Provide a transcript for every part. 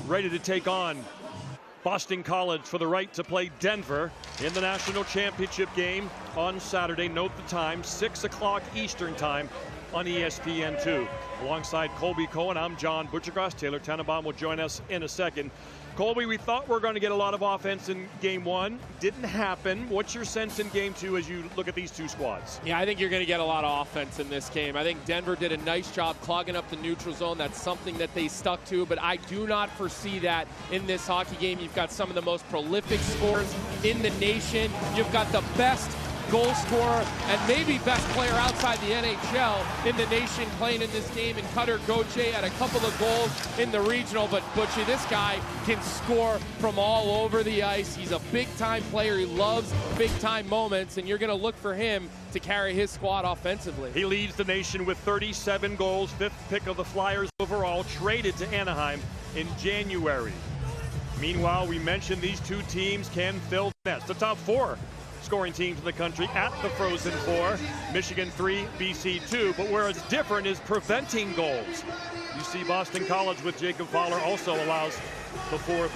ready to take on Boston College for the right to play Denver in the national championship game on Saturday. Note the time, 6 o'clock Eastern time on ESPN2. Alongside Colby Cohen, I'm John Butchergrass. Taylor Tannenbaum will join us in a second. Colby, we thought we were going to get a lot of offense in game one. Didn't happen. What's your sense in game two as you look at these two squads? Yeah, I think you're going to get a lot of offense in this game. I think Denver did a nice job clogging up the neutral zone. That's something that they stuck to, but I do not foresee that in this hockey game. You've got some of the most prolific scorers in the nation. You've got the best goal scorer and maybe best player outside the NHL in the nation playing in this game, and Cutter Gauthier had a couple of goals in the regional. But Butchie, this guy can score from all over the ice. He's a big-time player. He loves big-time moments, and you're going to look for him to carry his squad offensively. He leads the nation with 37 goals, fifth pick of the Flyers overall, traded to Anaheim in January. Meanwhile, we mentioned these two teams can fill nets. The top four scoring teams in the country at the Frozen Four. Michigan 3, BC 2. But where it's different is preventing goals. You see Boston College with Jacob Fowler also allows the fourth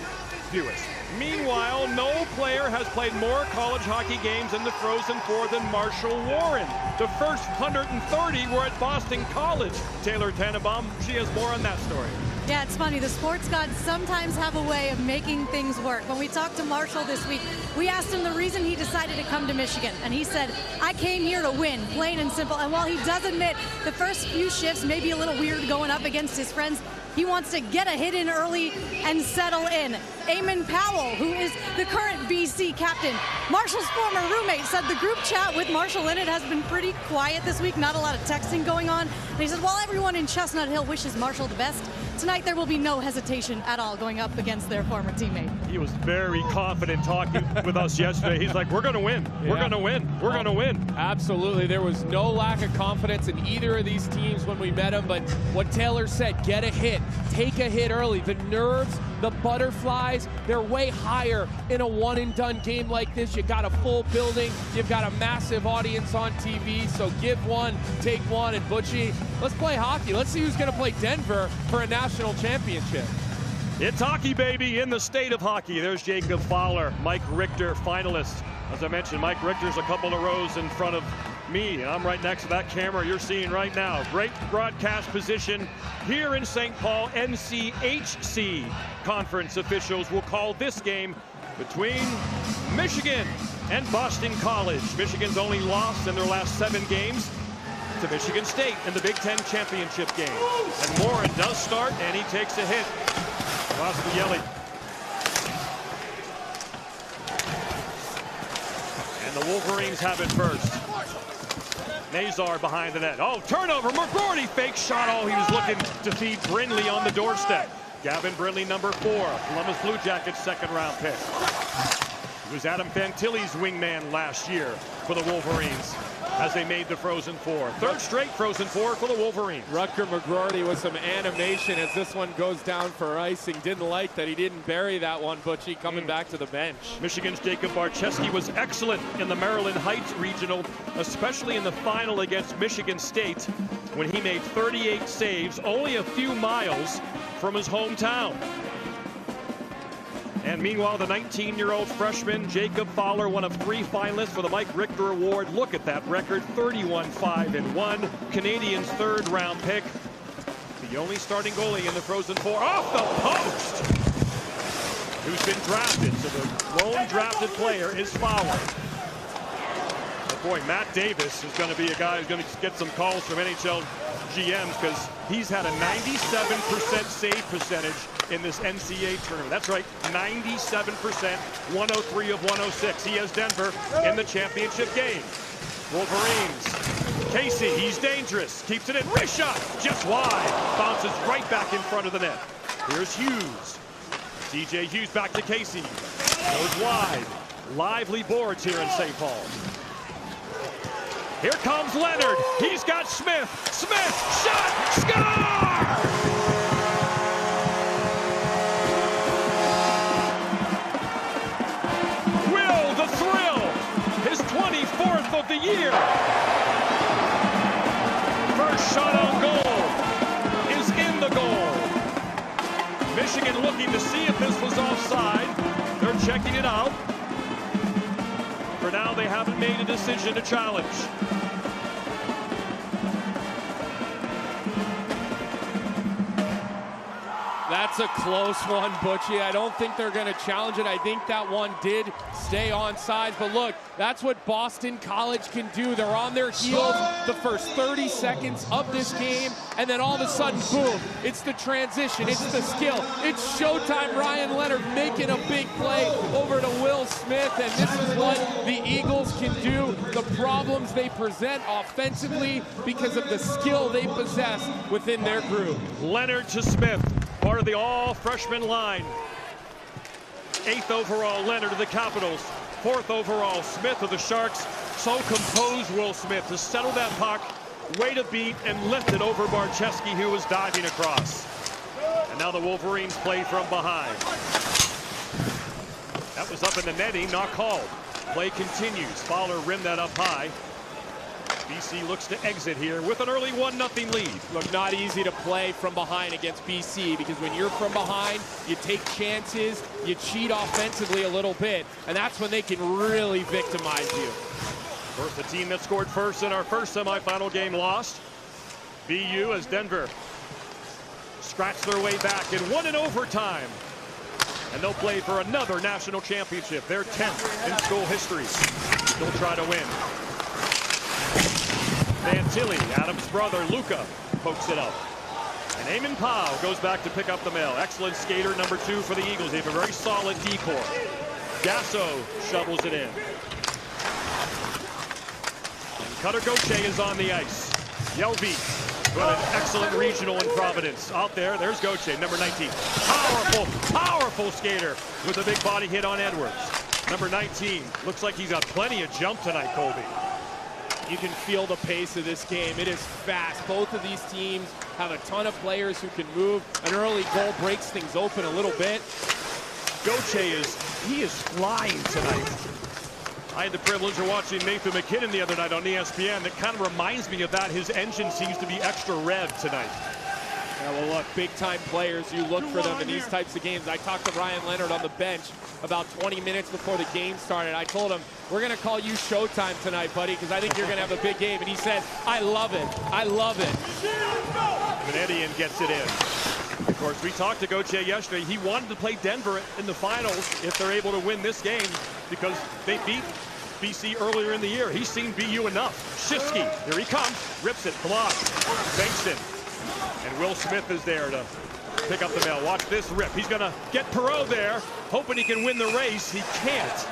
fewest. Meanwhile, no player has played more college hockey games in the Frozen Four than Marshall Warren. The first 130 were at Boston College. Taylor Tannenbaum, she has more on that story. Yeah, it's funny. The sports gods sometimes have a way of making things work. When we talked to Marshall this week, we asked him the reason he decided to come to Michigan. And he said, I came here to win, plain and simple. And while he does admit the first few shifts may be a little weird going up against his friends, he wants to get a hit in early and settle in. Eamon Powell, who is the current BC captain, Marshall's former roommate, said the group chat with Marshall in it has been pretty quiet this week, not a lot of texting going on. And he said, while everyone in Chestnut Hill wishes Marshall the best, tonight there will be no hesitation at all going up against their former teammate. He was very confident talking with us yesterday. He's like, we're going to win. Yeah. We're going to win. We're going to win. Absolutely. There was no lack of confidence in either of these teams when we met them. But what Taylor said, get a hit. Take a hit early. The nerves, the butterflies, they're way higher in a one-and-done game like this. You got a full building. You've got a massive audience on TV. So give one, take one. And Butchie, let's play hockey. Let's see who's going to play Denver for a national championship. It's hockey, baby, in the state of hockey. There's Jacob Fowler, Mike Richter, finalist. As I mentioned, Mike Richter's a couple of rows in front of me, and I'm right next to that camera you're seeing right now. Great broadcast position here in St. Paul. NCHC conference officials will call this game between Michigan and Boston College. Michigan's only lost in their last 7 games to Michigan State in the Big Ten championship game. And Warren does start, and he takes a hit. Yelly. And the Wolverines have it first. Nazar behind the net. Oh, turnover. McGroarty fake shot. Oh, he was looking to feed Brindley on the doorstep. Gavin Brindley, number 4. Columbus Blue Jackets second round pick. He was Adam Fantilli's wingman last year for the Wolverines as they made the Frozen Four. Third straight Frozen Four for the Wolverines. Rutger McGroarty with some animation as this one goes down for icing. Didn't like that he didn't bury that one, Butchie, coming back to the bench. Michigan's Jacob Barcheski was excellent in the Maryland Heights Regional, especially in the final against Michigan State, when he made 38 saves, only a few miles from his hometown. And meanwhile, the 19-year-old freshman, Jacob Fowler, one of 3 finalists for the Mike Richter Award. Look at that record, 31-5-1. Canadians' third-round pick. The only starting goalie in the Frozen Four. Off the post! Who's been drafted. So the lone drafted player is Fowler. But boy, Matt Davis is going to be a guy who's going to get some calls from NHL GMs because he's had a 97% save percentage in this NCAA tournament. That's right, 97%, 103 of 106. He has Denver in the championship game. Wolverines. Casey, he's dangerous. Keeps it in. Wrist shot, just wide. Bounces right back in front of the net. Here's Hughes. DJ Hughes back to Casey. Goes wide. Lively boards here in St. Paul. Here comes Leonard. He's got Smith. Smith, shot, score! Will the thrill, his 24th of the year. First shot on goal is in the goal. Michigan looking to see if this was offside. They're checking it out. For now, they haven't made a decision to challenge. That's a close one, Butchie. I don't think they're going to challenge it. I think that one did stay onside. But look, that's what Boston College can do. They're on their heels the first 30 seconds of this game, and then all of a sudden, boom, it's the transition, it's the skill. It's showtime. Ryan Leonard making a big play over to Will Smith, and this is what the Eagles can do. The problems they present offensively because of the skill they possess within their group. Leonard to Smith. Part of the all-freshman line. 8th overall, Leonard of the Capitals. 4th overall, Smith of the Sharks. So composed, Will Smith, to settle that puck, wait a beat, and lift it over Barczewski, who was diving across. And now the Wolverines play from behind. That was up in the netting, not called. Play continues. Fowler rimmed that up high. BC looks to exit here with an early 1-0 lead. Look, not easy to play from behind against BC, because when you're from behind, you take chances, you cheat offensively a little bit, and that's when they can really victimize you. First, the team that scored first in our first semifinal game lost. BU, as Denver scratched their way back and won in overtime. And they'll play for another national championship, their 10th in school history. They'll try to win. Fantilli, Adams' brother, Luca, pokes it up. And Eamon Powell goes back to pick up the mail. Excellent skater, number 2 for the Eagles. They have a very solid D-core. Gasso shovels it in. And Cutter Gauthier is on the ice. Yelby, who had an excellent regional in Providence. Out there, there's Gauthier, number 19. Powerful skater with a big body hit on Edwards. Number 19, looks like he's got plenty of jump tonight, Colby. You can feel the pace of this game. It is fast. Both of these teams have a ton of players who can move. An early goal breaks things open a little bit. Gauthier is flying tonight. I had the privilege of watching Nathan McKinnon the other night on ESPN. That kind of reminds me of that. His engine seems to be extra rev tonight. Yeah, well, look, big-time players, you look for them in these types of games. I talked to Ryan Leonard on the bench about 20 minutes before the game started. I told him, we're going to call you Showtime tonight, buddy, because I think you're going to have a big game. And he said, I love it. I love it. Canadian gets it in. Of course, we talked to Gauthier yesterday. He wanted to play Denver in the finals if they're able to win this game, because they beat BC earlier in the year. He's seen BU enough. Shifsky, here he comes, rips it, blocked, banks it. And Will Smith is there to pick up the mail. Watch this rip. He's going to get Perreault there, hoping he can win the race. He can't.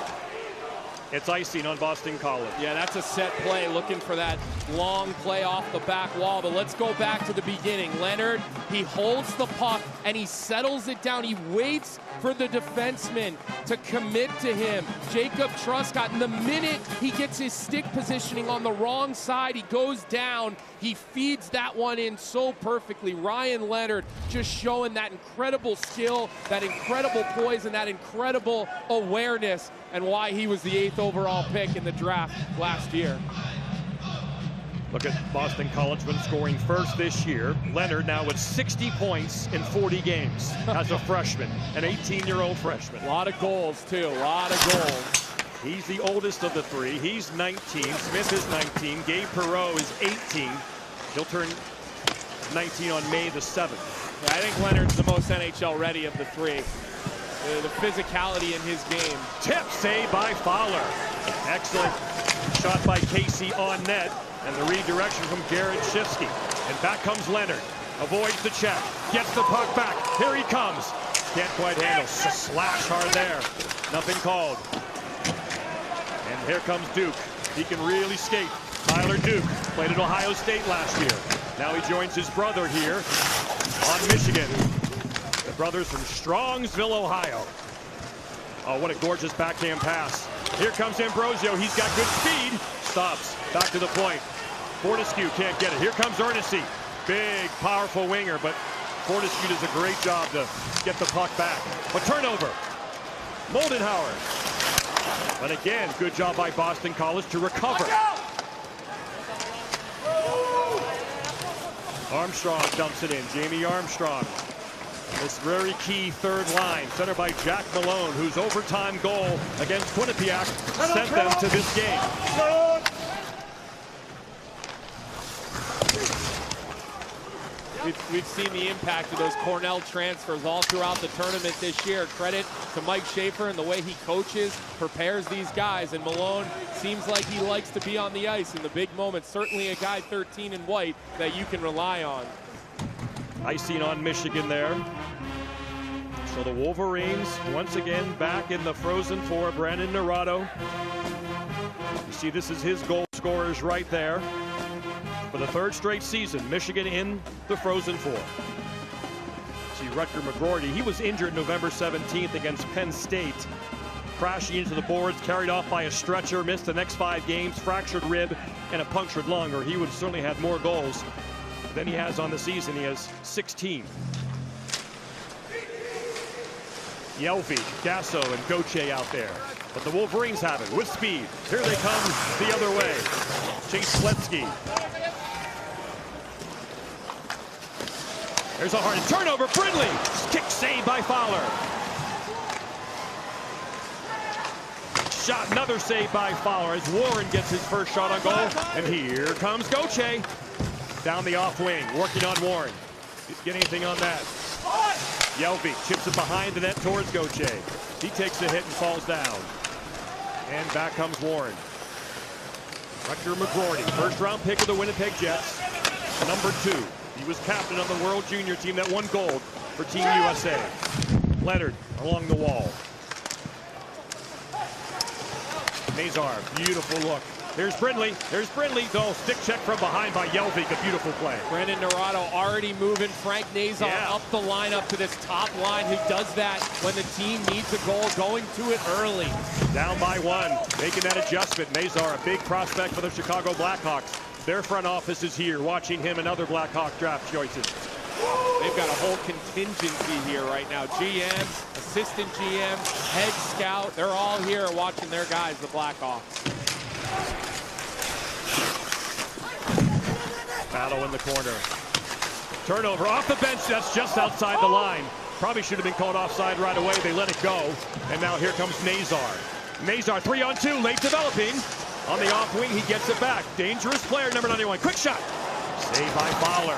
It's icing on Boston College. Yeah, that's a set play, looking for that long play off the back wall. But let's go back to the beginning. Leonard, he holds the puck and he settles it down. He waits for the defenseman to commit to him. Jacob Truscott, and the minute he gets his stick positioning on the wrong side, he goes down. He feeds that one in so perfectly. Ryan Leonard just showing that incredible skill, that incredible poise, and that incredible awareness, and why he was the 8th overall pick in the draft last year. Look at Boston Collegeman scoring first this year. Leonard now with 60 points in 40 games as a freshman, an 18-year-old freshman. A lot of goals, too. A lot of goals. He's the oldest of the 3. He's 19. Smith is 19. Gabe Perreault is 18. He'll turn 19 on May the 7th. Yeah, I think Leonard's the most NHL ready of the 3. The physicality in his game. Tip saved by Fowler. Excellent shot by Casey on net. And the redirection from Garrett Shifsky. And back comes Leonard. Avoids the check. Gets the puck back. Here he comes. Can't quite handle. Slash hard there. Nothing called. And here comes Duke. He can really skate. Tyler Duke played at Ohio State last year. Now he joins his brother here on Michigan. The brothers from Strongsville, Ohio. Oh, what a gorgeous backhand pass. Here comes Ambrosio. He's got good speed. Stops. Back to the point. Fortescue can't get it. Here comes Ernest. Big, powerful winger, but Fortescue does a great job to get the puck back. But turnover. Moldenhauer. But again, good job by Boston College to recover. Armstrong dumps it in. Jamie Armstrong. This very key third line, centered by Jack Malone, whose overtime goal against Quinnipiac sent them to this game. We've seen the impact of those Cornell transfers all throughout the tournament this year. Credit to Mike Schaefer and the way he coaches, prepares these guys. And Malone seems like he likes to be on the ice in the big moments. Certainly a guy 13 in white that you can rely on. Icing on Michigan there. So the Wolverines once again back in the Frozen Four. Brandon Naurato. You see, this is his goal scorers right there. For the third straight season, Michigan in the Frozen Four. See Rutger McGroarty, he was injured November 17th against Penn State. Crashing into the boards, carried off by a stretcher, missed the next 5 games, fractured rib and a punctured lung, or he would certainly had more goals than he has on the season. He has 16. Yelvey, Gasso, and Gauthier out there. But the Wolverines have it with speed. Here they come the other way. Chase Sletsky. There's a hard turnover. Brindley. Kick saved by Fowler. Shot, another save by Fowler as Warren gets his first shot on goal. And here comes Gauthier. Down the off wing, working on Warren. Get anything on that? Yelvey chips it behind the net towards Gauthier. He takes a hit and falls down. And back comes Warren. Rutger McGroarty, first round pick of the Winnipeg Jets. Number 2. He was captain on the World Junior team that won gold for Team USA. Leonard along the wall. Nazar, beautiful look. There's Brindley. There's Brindley. Oh, stick check from behind by Yelvey. A beautiful play. Brandon Naurato already moving Frank Nazar up the lineup to this top line. Who does that when the team needs a goal, going to it early. Down by 1, making that adjustment. Nazar, a big prospect for the Chicago Blackhawks. Their front office is here, watching him and other Blackhawk draft choices. They've got a whole contingency here right now. GM, assistant GM, head scout, they're all here watching their guys, the Blackhawks. Battle in the corner. Turnover off the bench. That's just outside the line. Probably should have been called offside right away. They let it go. And now here comes Nazar. Nazar 3-on-2, late developing. On the off wing, he gets it back. Dangerous player, number 91. Quick shot. Saved by Fowler.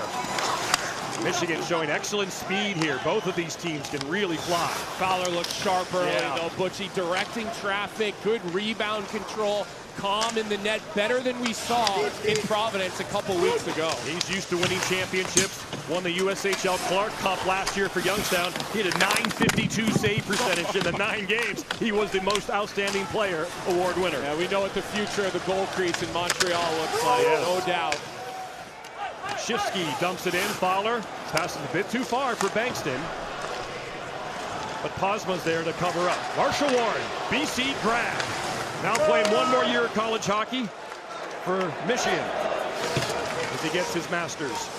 Michigan showing excellent speed here. Both of these teams can really fly. Fowler looks sharp early, though. Butchie directing traffic, good rebound control, calm in the net, better than we saw in Providence a couple weeks ago. He's used to winning championships. Won the USHL Clark Cup last year for Youngstown. He had a .952 save percentage in the 9 games. He was the most outstanding player award winner. Yeah, we know what the future of the goal crease in Montreal looks like, no doubt. Shifsky dumps it in. Fowler passes a bit too far for Bankston. But Posma's there to cover up. Marshall Warren, BC grad. Now playing 1 more year of college hockey for Michigan as he gets his master's.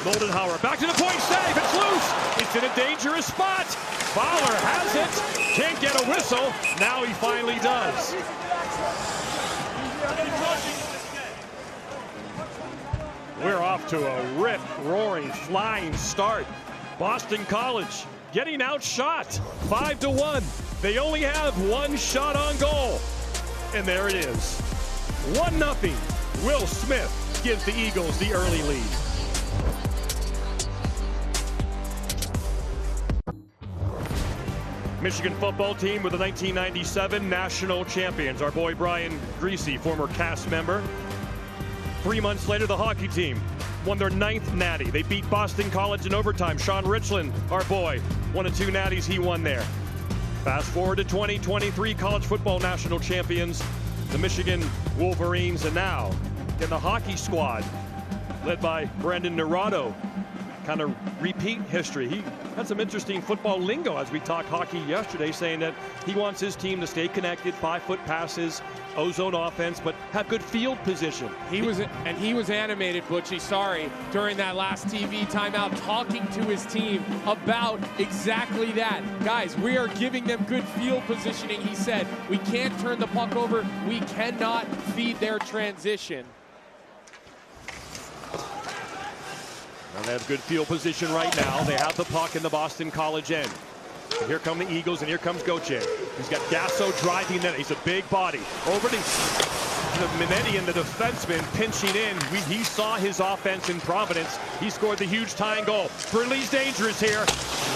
Moldenhauer back to the point, save, it's loose. It's in a dangerous spot. Fowler has it, can't get a whistle. Now he finally does. We're off to a rip-roaring, flying start. Boston College getting outshot 5-1. They only have 1 shot on goal. And there it is. 1-0. Will Smith gives the Eagles the early lead. Michigan football team with the 1997 national champions. Our boy Brian Greasy, former cast member. 3 months later, the hockey team won their 9th natty. They beat Boston College in overtime. Sean Richland, our boy, 1 of 2 natties he won there. Fast forward to 2023, college football national champions, the Michigan Wolverines, and now in the hockey squad, led by Brandon Naurato. Kind of repeat history. He had some interesting football lingo as we talked hockey yesterday, saying that he wants his team to stay connected, 5-foot passes, ozone offense, but have good field position. He was animated, Butchie, sorry, during that last TV timeout, talking to his team about exactly that. Guys, we are giving them good field positioning, he said. We can't turn the puck over. We cannot feed their transition. And they have good field position right now. They have the puck in the Boston College end. And here come the Eagles, and here comes Gauthier. He's got Gasso driving in. He's a big body. Over to Minetti and the defenseman pinching in. He saw his offense in Providence. He scored the huge tying goal. Brindley's dangerous here.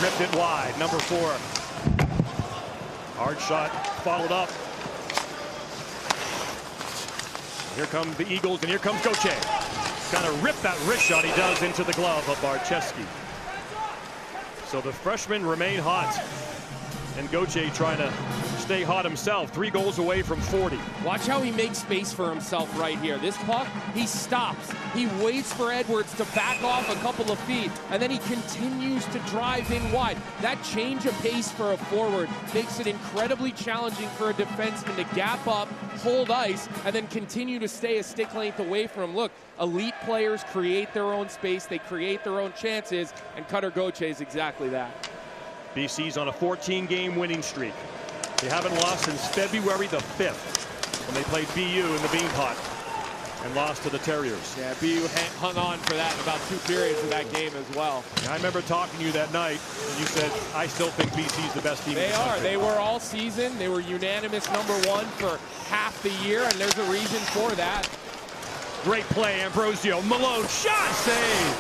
Ripped it wide. Number 4. Hard shot followed up. Here come the Eagles, and here comes Gauthier. Kind of ripped that wrist shot he does into the glove of Barczewski. So the freshmen remain hot. And Gauthier trying to stay hot himself. 3 goals away from 40. Watch how he makes space for himself right here. This puck, he stops. He waits for Edwards to back off a couple of feet, and then he continues to drive in wide. That change of pace for a forward makes it incredibly challenging for a defenseman to gap up, hold ice, and then continue to stay a stick length away from him. Look, elite players create their own space. They create their own chances, and Cutter Gauthier is exactly that. BC's on a 14-game winning streak. They haven't lost since February the 5th when they played BU in the Beanpot and lost to the Terriers. Yeah, BU hung on for that in about 2 periods of that game as well. I remember talking to you that night, and you said, I still think BC's the best team in the country. They are. They were all season. They were unanimous #1 for half the year, and there's a reason for that. Great play, Ambrosio. Malone, shot save!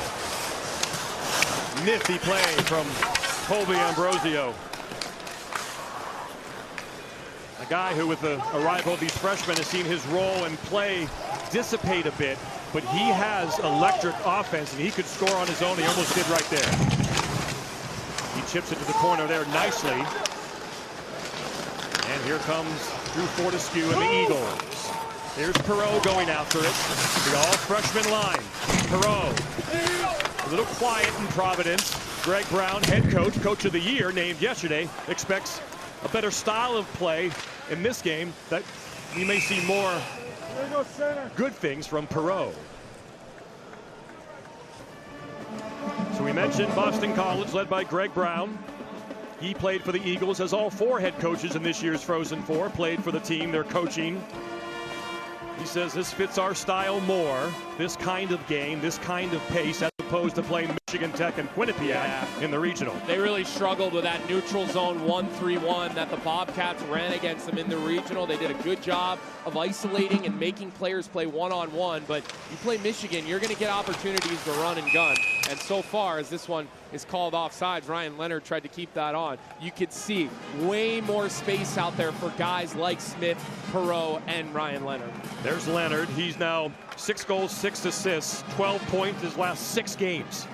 Nifty play from Colby Ambrosio. A guy who, with the arrival of these freshmen, has seen his role and play dissipate a bit, but he has electric offense, and he could score on his own. He almost did right there. He chips it to the corner there nicely. And here comes Drew Fortescue and the Eagles. Here's Perreault going after it. The all-freshman line. Perreault, a little quiet in Providence. Greg Brown, head coach, coach of the year, named yesterday, expects a better style of play in this game, that we may see more good things from Perreault. So we mentioned Boston College, led by Greg Brown. He played for the Eagles, as all 4 head coaches in this year's Frozen Four played for the team they're coaching. He says this fits our style more, this kind of game, this kind of pace, as opposed to playing Michigan Tech and Quinnipiac in the regional. They really struggled with that neutral zone 1-3-1 that the Bobcats ran against them in the regional. They did a good job of isolating and making players play one-on-one, but you play Michigan, you're going to get opportunities to run and gun. And so far, as this one is called offsides, Ryan Leonard tried to keep that on. You could see way more space out there for guys like Smith, Perreault, and Ryan Leonard. There's Leonard. He's now 6 goals, 6 assists, 12 points his last 6 games.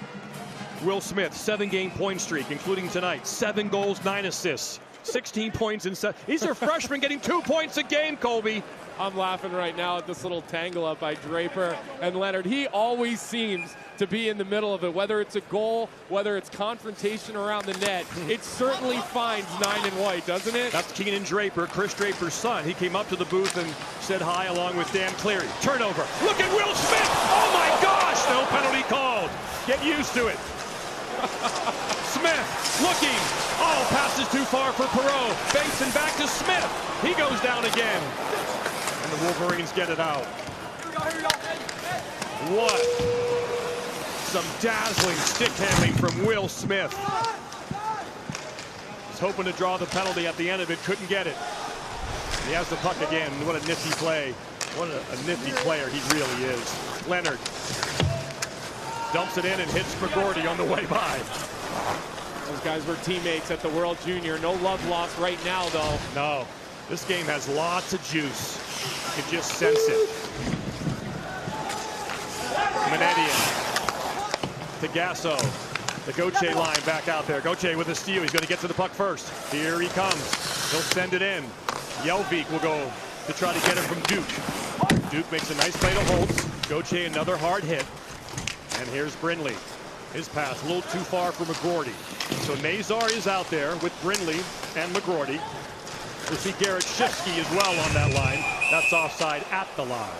Will Smith, 7-game point streak, including tonight. 7 goals, 9 assists, 16 points in 7. These are freshmen getting 2 points a game, Colby. I'm laughing right now at this little tangle up by Draper and Leonard. He always seems to be in the middle of it, whether it's a goal, whether it's confrontation around the net. It certainly finds 9 and white, doesn't it? That's Keenan Draper, Chris Draper's son. He came up to the booth and said hi along with Dan Cleary. Turnover. Look at Will Smith. Oh my gosh, no penalty called. Get used to it. Smith looking. Oh, passes too far for Perreault. Basin back to Smith. He goes down again. And the Wolverines get it out. What? Some dazzling stick handling from Will Smith. He's hoping to draw the penalty at the end of it. Couldn't get it. He has the puck again. What a nifty play. What a nifty player he really is. Leonard dumps it in and hits McGordy on the way by. Those guys were teammates at the World Junior. No love lost right now, though. No. This game has lots of juice. You can just sense it. Minetti to Gasso. The Gauthier line back out there. Gauthier with a steal. He's going to get to the puck first. Here he comes. He'll send it in. Jelvik will go to try to get it from Duke. Duke makes a nice play to Holtz. Gauthier another hard hit. And here's Brindley. His pass a little too far for McGordy. So Nazar is out there with Brindley and McGordy. We'll see Garrett Shifsky as well on that line. That's offside at the line.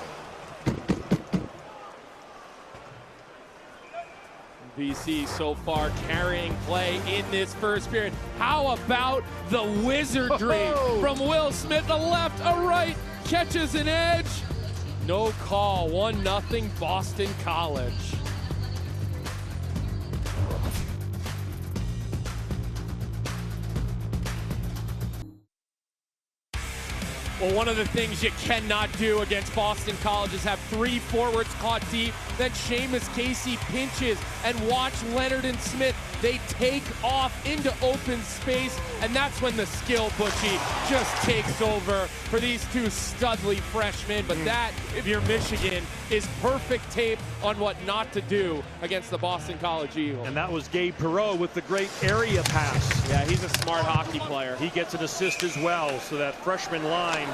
BC so far carrying play in this first period. How about the wizardry from Will Smith? A left, a right, catches an edge. No call, 1-0 Boston College. Well, one of the things you cannot do against Boston College is have 3 forwards caught deep, then Seamus Casey pinches, and watch Leonard and Smith. They take off into open space, and that's when the skill, Butchie, just takes over for these 2 studly freshmen. But that, if you're Michigan, is perfect tape on what not to do against the Boston College Eagles. And that was Gabe Perreault with the great area pass. Yeah, he's a smart hockey player. He gets an assist as well, so that freshman line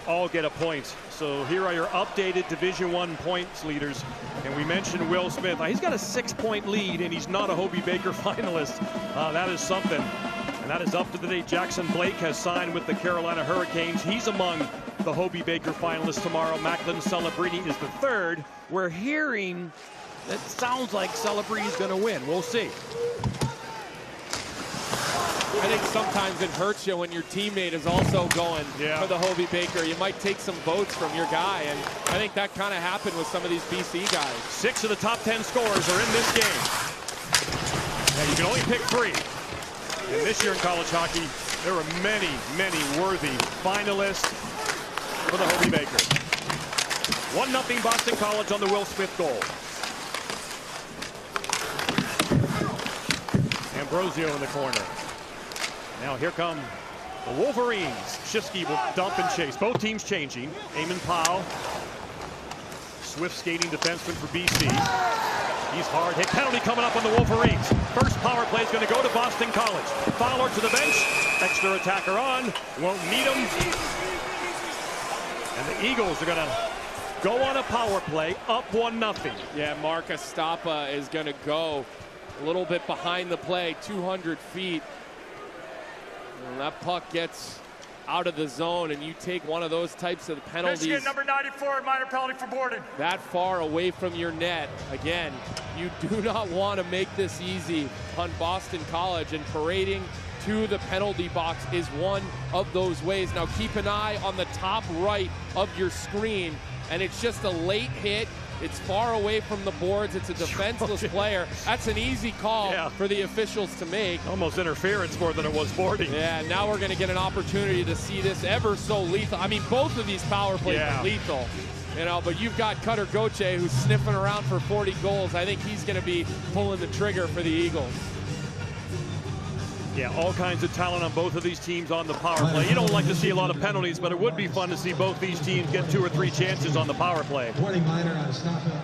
all get a point. So here are your updated Division I points leaders. And we mentioned Will Smith. He's got a 6-point lead, and he's not a Hobey Baker finalist. That is something. And that is up to the date. Jackson Blake has signed with the Carolina Hurricanes. He's among the Hobey Baker finalists tomorrow. Macklin Celebrini is the 3rd. We're hearing that sounds like Celebrini's going to win. We'll see. I think sometimes it hurts you when your teammate is also going for the Hobey Baker. You might take some votes from your guy, and I think that kind of happened with some of these BC guys. 6 of the top 10 scorers are in this game. Now you can only pick 3. And this year in college hockey, there are many, many worthy finalists for the Hobey Baker. 1-0 Boston College on the Will Smith goal. Ambrosio in the corner. Now here come the Wolverines. Shifsky will dump and chase. Both teams changing. Eamon Powell. Swift skating defenseman for BC. He's hard hit. Penalty coming up on the Wolverines. First power play is going to go to Boston College. Fowler to the bench. Extra attacker on. Won't need him. And the Eagles are going to go on a power play up 1-0. Yeah, Mark Estapa is going to go a little bit behind the play, 200 feet. And that puck gets out of the zone, and you take one of those types of penalties. Michigan, number 94, minor penalty for boarding. That far away from your net. Again, you do not want to make this easy on Boston College, and parading to the penalty box is one of those ways. Now keep an eye on the top right of your screen, and it's just a late hit. It's far away from the boards. It's a defenseless player. That's an easy call for the officials to make. Almost interference more than it was boarding. Yeah, now we're going to get an opportunity to see this ever so lethal. I mean, both of these power plays are lethal. You know, but you've got Cutter Gauthier who's sniffing around for 40 goals. I think he's going to be pulling the trigger for the Eagles. Yeah, all kinds of talent on both of these teams on the power play. You don't like to see a lot of penalties, but it would be fun to see both these teams get 2 or 3 chances on the power play. Warning minor on Estapa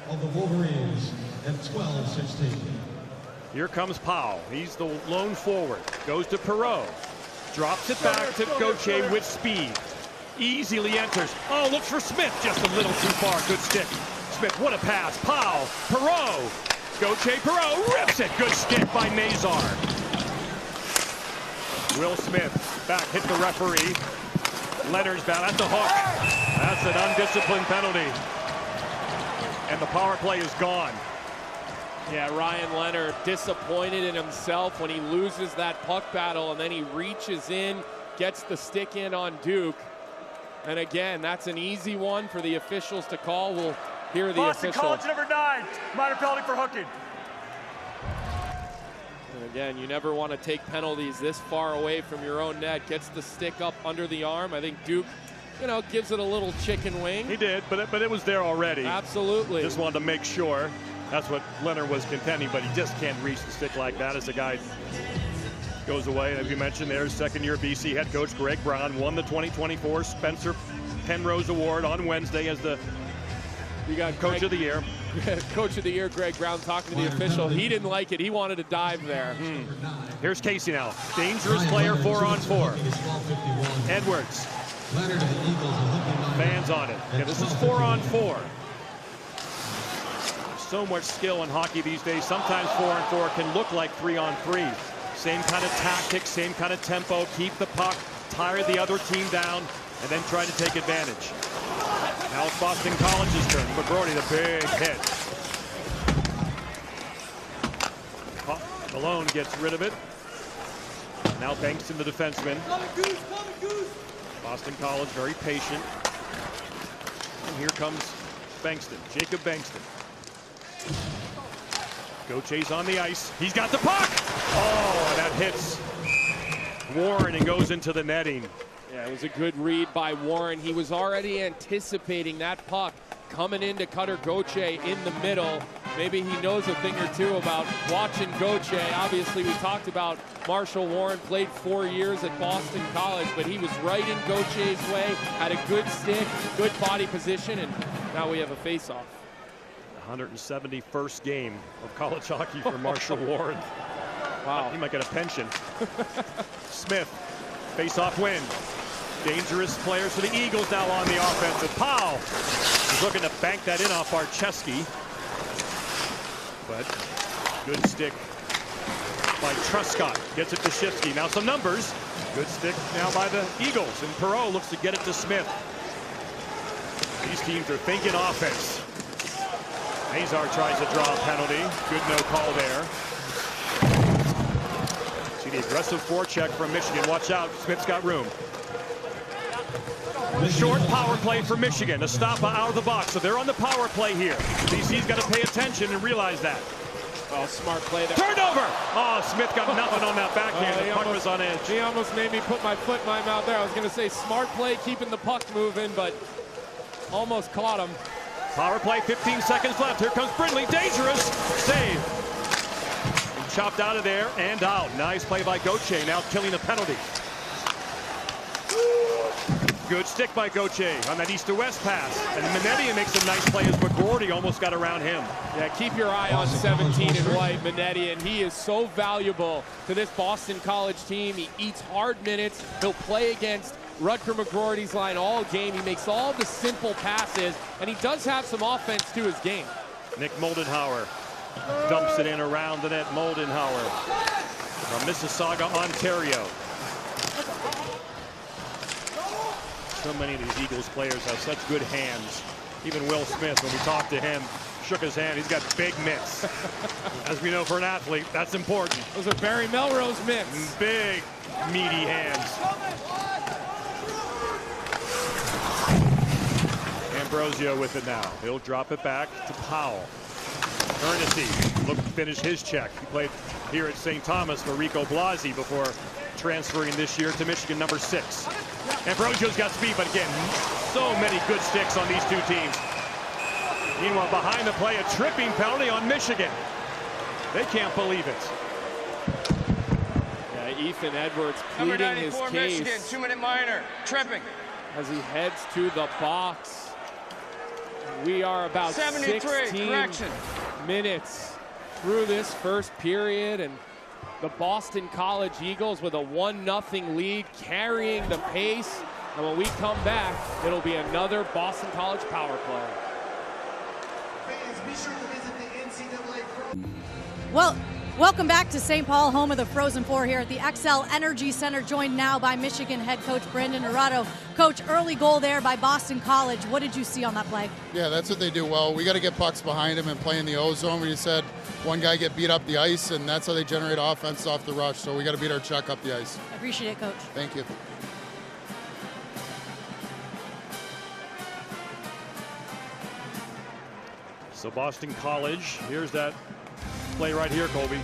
of the Wolverines at 12-16. Here comes Powell. He's the lone forward. Goes to Perreault. Drops it back to Gauthier with speed. Easily enters. Oh, looks for Smith. Just a little too far. Good stick. Smith, what a pass. Powell. Perreault. Gauthier, Perreault rips it. Good stick by Nazar. Will Smith back, hit the referee. Leonard's bound at the hook. That's an undisciplined penalty. And the power play is gone. Yeah, Ryan Leonard disappointed in himself when he loses that puck battle, and then he reaches in, gets the stick in on Duke. And again, that's an easy one for the officials to call. We'll hear the Boston official. College, number 9, minor penalty for hooking. And again, you never want to take penalties this far away from your own net. Gets the stick up under the arm. I think Duke, you know, gives it a little chicken wing. He did, but it was there already. Absolutely. Just wanted to make sure. That's what Leonard was contending, but he just can't reach the stick like that as the guy goes away. And as you mentioned, there's second-year BC head coach Greg Brown won the 2024 Spencer Penrose Award on Wednesday as the Coach of the Year. Coach of the Year, Greg Brown, talking to the official. He didn't like it. He wanted to dive there. Here's Casey now. Dangerous player, 4-on-4. Edwards. Fans on it. Yeah, this is 4-on-4. So much skill in hockey these days. Sometimes 4-on-4 can look like 3-on-3. Same kind of tactics, same kind of tempo. Keep the puck, tire the other team down, and then try to take advantage. Now it's Boston College's turn. McGrody, the big hit. Malone gets rid of it. Now Bankston, the defenseman. Boston College very patient. And here comes Bankston, Jacob Bankston. Gauthier's on the ice. He's got the puck. Oh, that hits Warren and goes into the netting. Yeah, it was a good read by Warren. He was already anticipating that puck coming into Cutter Gauthier in the middle. Maybe he knows a thing or two about watching Gauthier. Obviously, we talked about Marshall Warren, played 4 years at Boston College, but he was right in Gauthier's way, had a good stick, good body position, and now we have a face-off. 171st game of college hockey for Marshall Warren. Wow. He might get a pension. Smith, face-off win. Dangerous players for the Eagles now on the offensive. Powell is looking to bank that in off Archeski. But good stick by Truscott. Gets it to Shifsky. Now some numbers. Good stick now by the Eagles. And Perreault looks to get it to Smith. These teams are thinking offense. Nazar tries to draw a penalty. Good no call there. See the aggressive forecheck from Michigan. Watch out. Smith's got room. Short power play for Michigan. Estapa out of the box. So they're on the power play here. BC's got to pay attention and realize that. Oh, smart play there. Turnover! Oh, Smith got nothing on that backhand. The puck was on edge. He almost made me put my foot in my mouth there. I was going to say smart play, keeping the puck moving, but almost caught him. Power play, 15 seconds left. Here comes Brindley. Dangerous. Save. And chopped out of there and out. Nice play by Gauthier. Now killing a penalty. Good stick by Gauthier on that east to west pass. And Minetti makes a nice play as McGroarty almost got around him. Yeah, keep your eye on 17 and white, Minetti, and he is so valuable to this Boston College team. He eats hard minutes. He'll play against Rutger McGroarty's line all game. He makes all the simple passes, and he does have some offense to his game. Nick Moldenhauer dumps it in around the net. Moldenhauer from Mississauga, Ontario. So many of these Eagles players have such good hands. Even Will Smith, when we talked to him, shook his hand. He's got big mitts. As we know, for an athlete, that's important. Those are Barry Melrose mitts. Big, meaty hands. Ambrosio with it now. He'll drop it back to Powell. Ernesti looked to finish his check. He played here at St. Thomas for Rico Blasi before transferring this year to Michigan, number 6. Ambrosio's got speed, but again, so many good sticks on these two teams. Meanwhile, behind the play, a tripping penalty on Michigan. They can't believe it. Yeah, Ethan Edwards pleading his case. Michigan, 2-minute minor, tripping. As he heads to the box. We are about 16 minutes through this first period, and the Boston College Eagles with a 1-0 lead, carrying the pace. And when we come back, it'll be another Boston College power play. Well, welcome back to St. Paul, home of the Frozen Four here at the XL Energy Center, joined now by Michigan head coach Brandon Naurato. Coach, early goal there by Boston College. What did you see on that play? Yeah, that's what they do well. We got to get pucks behind him and play in the O-zone. We just had one guy get beat up the ice, and that's how they generate offense off the rush. So we got to beat our check up the ice. I appreciate it, Coach. Thank you. So Boston College, here's that play right here, Colby.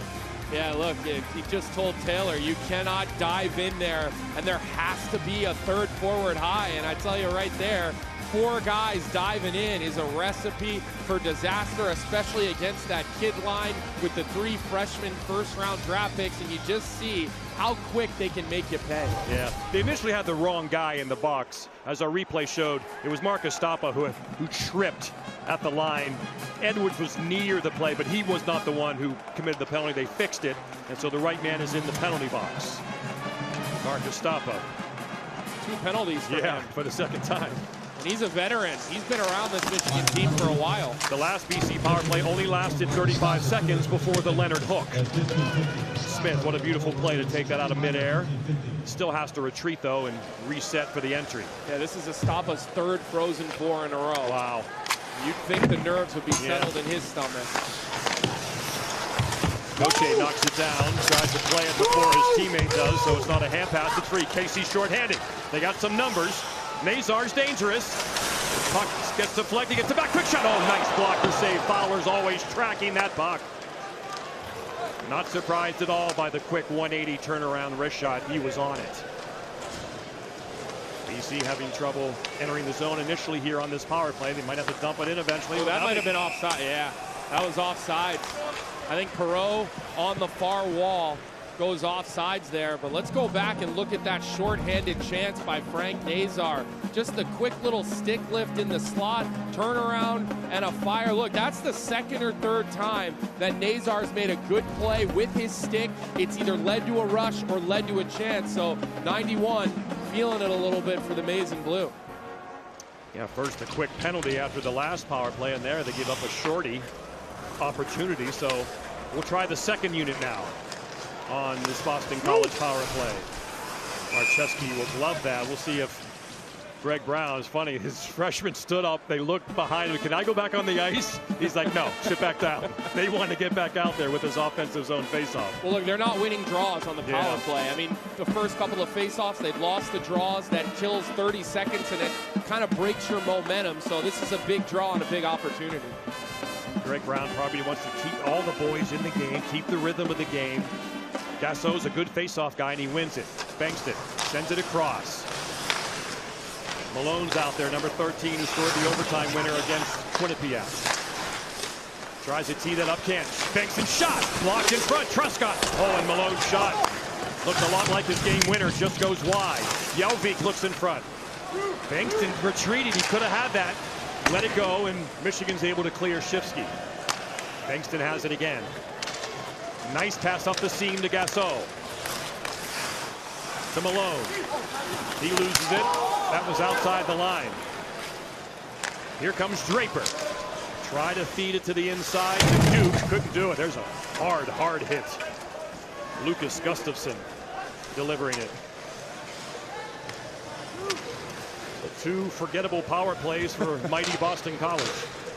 Yeah, look, he just told Taylor, you cannot dive in there, and there has to be a third forward high. And I tell you right there, 4 guys diving in is a recipe for disaster, especially against that kid line with the 3 freshman first-round draft picks, and you just see how quick they can make you pay. Yeah, they initially had the wrong guy in the box. As our replay showed, it was Marcus Stapa who tripped at the line. Edwards was near the play, but he was not the one who committed the penalty. They fixed it, and so the right man is in the penalty box. Marcus Stapa. 2 penalties for him. For the second time. And he's a veteran. He's been around this Michigan team for a while. The last BC power play only lasted 35 seconds before the Leonard hook. Smith, what a beautiful play to take that out of midair. Still has to retreat, though, and reset for the entry. Yeah, this is Estapa's 3rd Frozen Four in a row. Wow. You'd think the nerves would be settled in his stomach. Gauthier knocks it down, tries to play it before his teammate does, so it's not a hand pass, it's free. Casey's shorthanded. They got some numbers. Nazar's dangerous. Puck gets deflected, gets it back, quick shot. Oh, nice blocker save. Fowler's always tracking that puck. Not surprised at all by the quick 180 turnaround wrist shot. He was on it. BC having trouble entering the zone initially here on this power play. They might have to dump it in eventually. Oh, that might have been offside. Yeah, that was offside. I think Perot on the far wall goes offsides there, but let's go back and look at that short-handed chance by Frank Nazar. Just a quick little stick lift in the slot, turnaround, and a fire. Look, that's the second or third time that Nazar's made a good play with his stick. It's either led to a rush or led to a chance. So 91, feeling it a little bit for the Maize and Blue. Yeah, first a quick penalty after the last power play, and there they give up a shorty opportunity. So we'll try the second unit now on this Boston College power play. Marcheski will glove that. We'll see if Greg Brown, is funny, his freshman stood up, they looked behind him. Can I go back on the ice? He's like, no, sit back down. They want to get back out there with his offensive zone faceoff. Well, look, they're not winning draws on the power play. I mean, the first couple of faceoffs, they've lost the draws. That kills 30 seconds, and it kind of breaks your momentum. So this is a big draw and a big opportunity. Greg Brown probably wants to keep all the boys in the game, keep the rhythm of the game. Gasso's a good faceoff guy, and he wins it. Bankston sends it across. Malone's out there, number 13, who scored the overtime winner against Quinnipiac. Tries to tee that up, can't. Bankston shot, blocked in front. Truscott. Oh, and Malone's shot looked a lot like his game winner, just goes wide. Jelvik looks in front. Bankston retreated. He could have had that. Let it go, and Michigan's able to clear Shifsky. Bankston has it again. Nice pass up the seam to Gasso. To Malone. He loses it. That was outside the line. Here comes Draper. Try to feed it to the inside to Duke. Couldn't do it. There's a hard hit. Lucas Gustafson delivering it. So 2 forgettable power plays for mighty Boston College.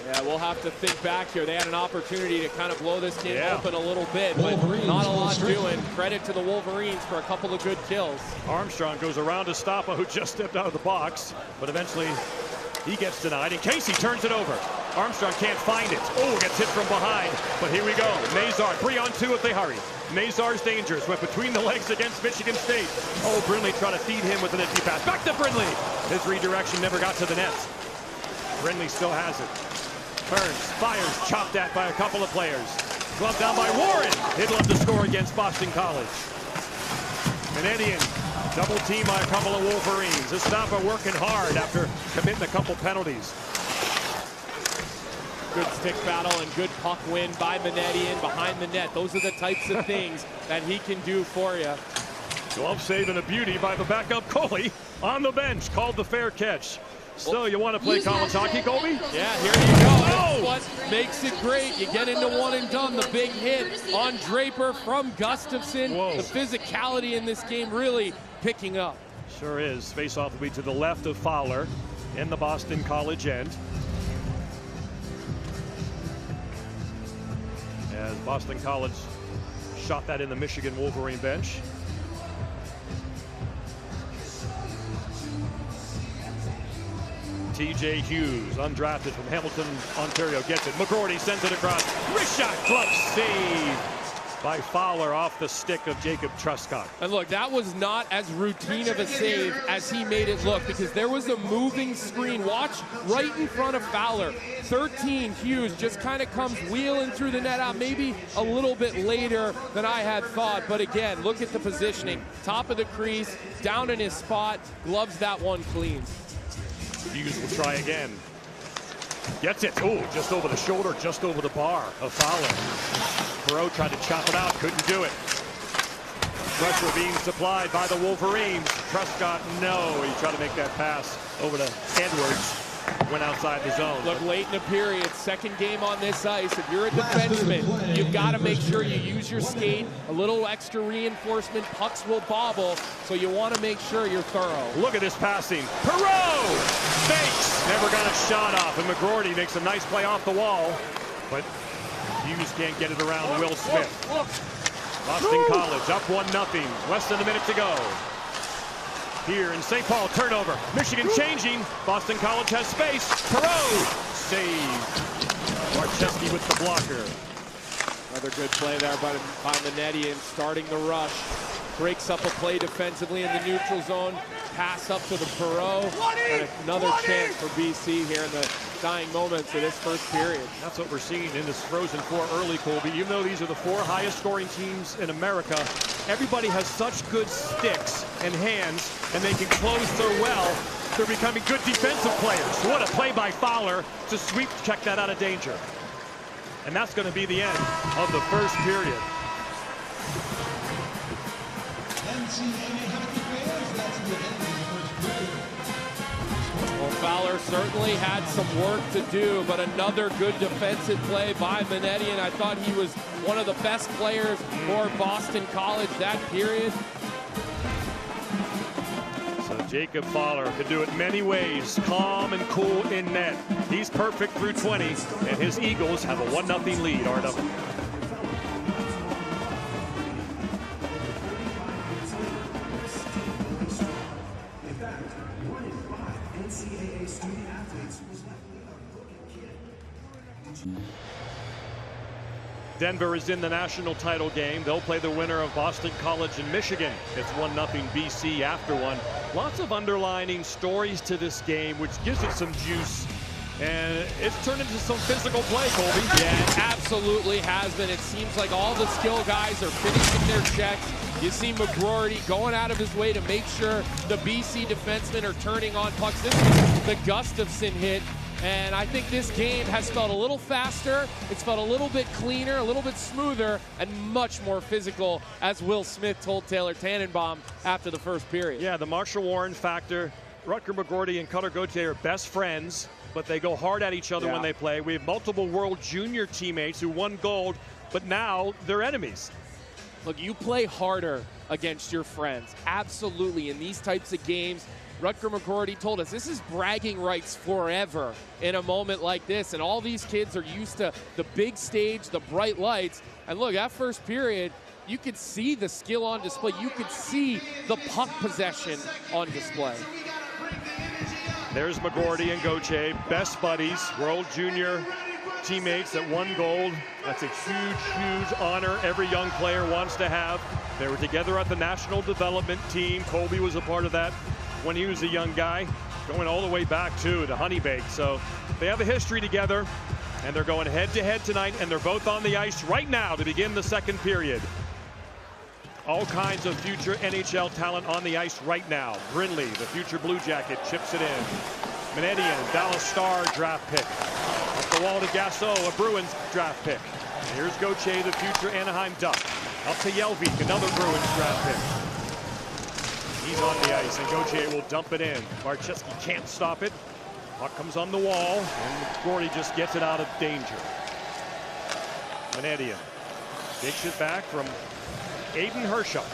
Yeah, we'll have to think back here. They had an opportunity to kind of blow this game open a little bit, but not a lot doing. Credit to the Wolverines for a couple of good kills. Armstrong goes around to Stoppa, who just stepped out of the box, but eventually he gets denied, and Casey turns it over. Armstrong can't find it. Oh, gets hit from behind, but here we go. Nazar, 3-on-2 if they hurry. Nazar's dangerous, went between the legs against Michigan State. Oh, Brindley trying to feed him with an empty pass. Back to Brindley. His redirection never got to the net. Brindley still has it. Turns, fires, chopped at by a couple of players. Gloved down by Warren. He'd love to score against Boston College. Canadian double team by a couple of Wolverines. Estapa working hard after committing a couple penalties. Good stick battle and good puck win by Manetian behind the net. Those are the types of things that he can do for you. Glove save and a beauty by the backup goalie on the bench. Called the fair catch. Still, you want to play college hockey, Colby? Yeah, here you go. That's what makes it great. You get into one and done. The big hit on Draper from Gustafson. Whoa. The physicality in this game really picking up. Sure is. Face-off will be to the left of Fowler in the Boston College end. As Boston College shot that in the Michigan Wolverine bench. TJ Hughes, undrafted from Hamilton, Ontario, gets it. McGordy sends it across. Wrist shot, glove save by Fowler off the stick of Jacob Truscott. And look, that was not as routine of a save as he made it look, because there was a moving screen. Watch right in front of Fowler. 13, Hughes just kind of comes wheeling through the net out, maybe a little bit later than I had thought. But again, look at the positioning. Top of the crease, down in his spot, gloves that one clean. Hughes will try again. Gets it. Oh, just over the shoulder, just over the bar of Fowler. Perot tried to chop it out, couldn't do it. Pressure being supplied by the Wolverines. Truscott, no. He tried to make that pass over to Edwards. Went outside the zone. Look, late in the period, second game on this ice. If you're a defenseman, you've got to make sure you use your skate. A little extra reinforcement. Pucks will bobble, so you want to make sure you're thorough. Look at this passing. Perot fakes. Never got a shot off, and McGordy makes a nice play off the wall, but Hughes can't get it around Will Smith. Boston College up 1-0. Less than a minute to go. Here in St. Paul, turnover. Michigan changing. Boston College has space. Perot save. Marcheski with the blocker. Another good play there by Manetian, starting the rush. breaks up a play defensively in the neutral zone. Pass up to the Perot, and another chance for BC here in the dying moments of this first period. That's what we're seeing in this Frozen Four early, Colby. Even though these are the 4 highest scoring teams in America, everybody has such good sticks and hands, and they can close so well. They're becoming good defensive players. What a play by Fowler to sweep, check that out of danger. And that's going to be the end of the first period. NCAA hockey fans, that's the end of the first period. Well, Fowler certainly had some work to do, but another good defensive play by Minetti, and I thought he was one of the best players for Boston College that period. So Jacob Fowler could do it many ways, calm and cool in net. He's perfect through 20, and his Eagles have a 1-0 lead, RW. NCAA student athletes was likely a rookie kid. Denver is in the national title game. They'll play the winner of Boston College and Michigan. It's 1-0 BC after one. Lots of underlining stories to this game, which gives it some juice. And it's turned into some physical play, Colby. Yeah, it absolutely has been. It seems like all the skill guys are finishing their checks. You see McGroarty going out of his way to make sure the BC defensemen are turning on pucks. This is the Gustafson hit. And I think this game has felt a little faster. It's felt a little bit cleaner, a little bit smoother, and much more physical, as Will Smith told Taylor Tannenbaum after the first period. Yeah, the Marshall Warren factor. Rutger McGroarty and Cutter Gauthier are best friends, but they go hard at each other when they play. We have multiple World Junior teammates who won gold, but now they're enemies. Look, you play harder against your friends. Absolutely. In these types of games, Rutger McGroarty told us this is bragging rights forever in a moment like this. And all these kids are used to the big stage, the bright lights. And look, that first period, you could see the skill on display. You could see the puck possession on display. There's McGroarty and Gauthier, best buddies, World Junior teammates that won gold. That's a huge, huge honor every young player wants to have. They were together at the national development team. Colby was a part of that when he was a young guy, going all the way back to Honeybake. So they have a history together, and they're going head-to-head tonight, and they're both on the ice right now to begin the second period. All kinds of future NHL talent on the ice right now. Brindley, the future Blue Jacket, chips it in. Menedian, Dallas Star draft pick. Up the wall to Gasso, a Bruins draft pick. And here's Gauthier, the future Anaheim Duck. Up to Jelvik, another Bruins draft pick. He's on the ice, and Gauthier will dump it in. Barczewski can't stop it. Puck comes on the wall, and McGroarty just gets it out of danger. Menedian takes it back from Aiden Hershuk.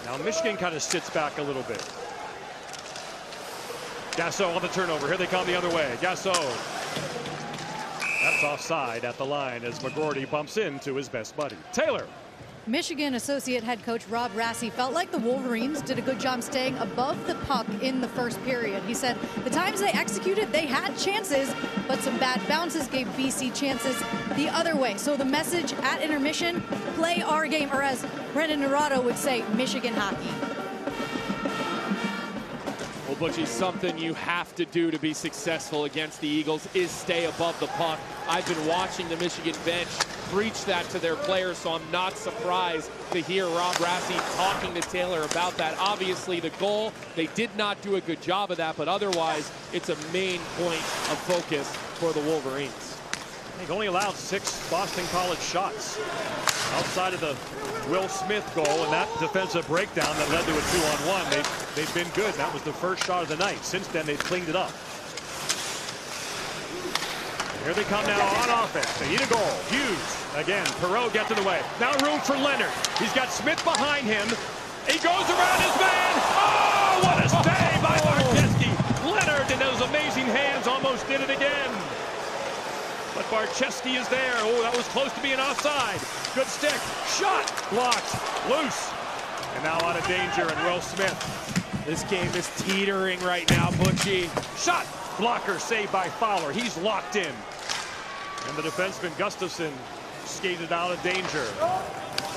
Now Michigan kind of sits back a little bit. Gasso on the turnover. Here they come the other way. Gasso. That's offside at the line as McGroarty bumps into his best buddy. Taylor. Michigan associate head coach Rob Rassi felt like the Wolverines did a good job staying above the puck in the first period. He said the times they executed, they had chances, but some bad bounces gave BC chances the other way. So the message at intermission, play our game, or as Brendan Naurato would say, Michigan hockey. Well, Butchie, something you have to do to be successful against the Eagles is stay above the puck. I've been watching the Michigan bench preach that to their players, so I'm not surprised to hear Rob Rassi talking to Taylor about that. Obviously, the goal, they did not do a good job of that, but otherwise, it's a main point of focus for the Wolverines. They've only allowed 6 Boston College shots outside of the Will Smith goal and that defensive breakdown that led to a 2-on-1. They've been good. That was the first shot of the night. Since then, they've cleaned it up. Here they come now on offense. They need a goal. Hughes. Again, Perot gets in the way. Now room for Leonard. He's got Smith behind him. He goes around his man. Oh, what a save by Barczewski. Leonard in those amazing hands almost did it again. But Barczewski is there. Oh, that was close to being offside. Good stick. Shot. Blocked. Loose. And now out of danger, and Will Smith. This game is teetering right now, Butchie. Shot. Blocker saved by Fowler. He's locked in. And the defenseman Gustafson skated out of danger.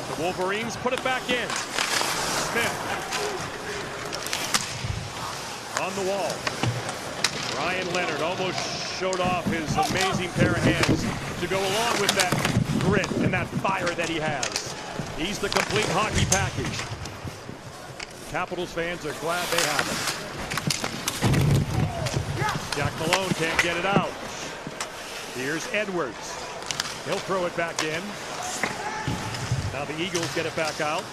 The Wolverines put it back in. Smith on the wall. Ryan Leonard almost showed off his amazing pair of hands to go along with that grit and that fire that he has. He's the complete hockey package. Capitals fans are glad they have him. Jack Malone can't get it out. Here's Edwards. He'll throw it back in. Now the Eagles get it back out.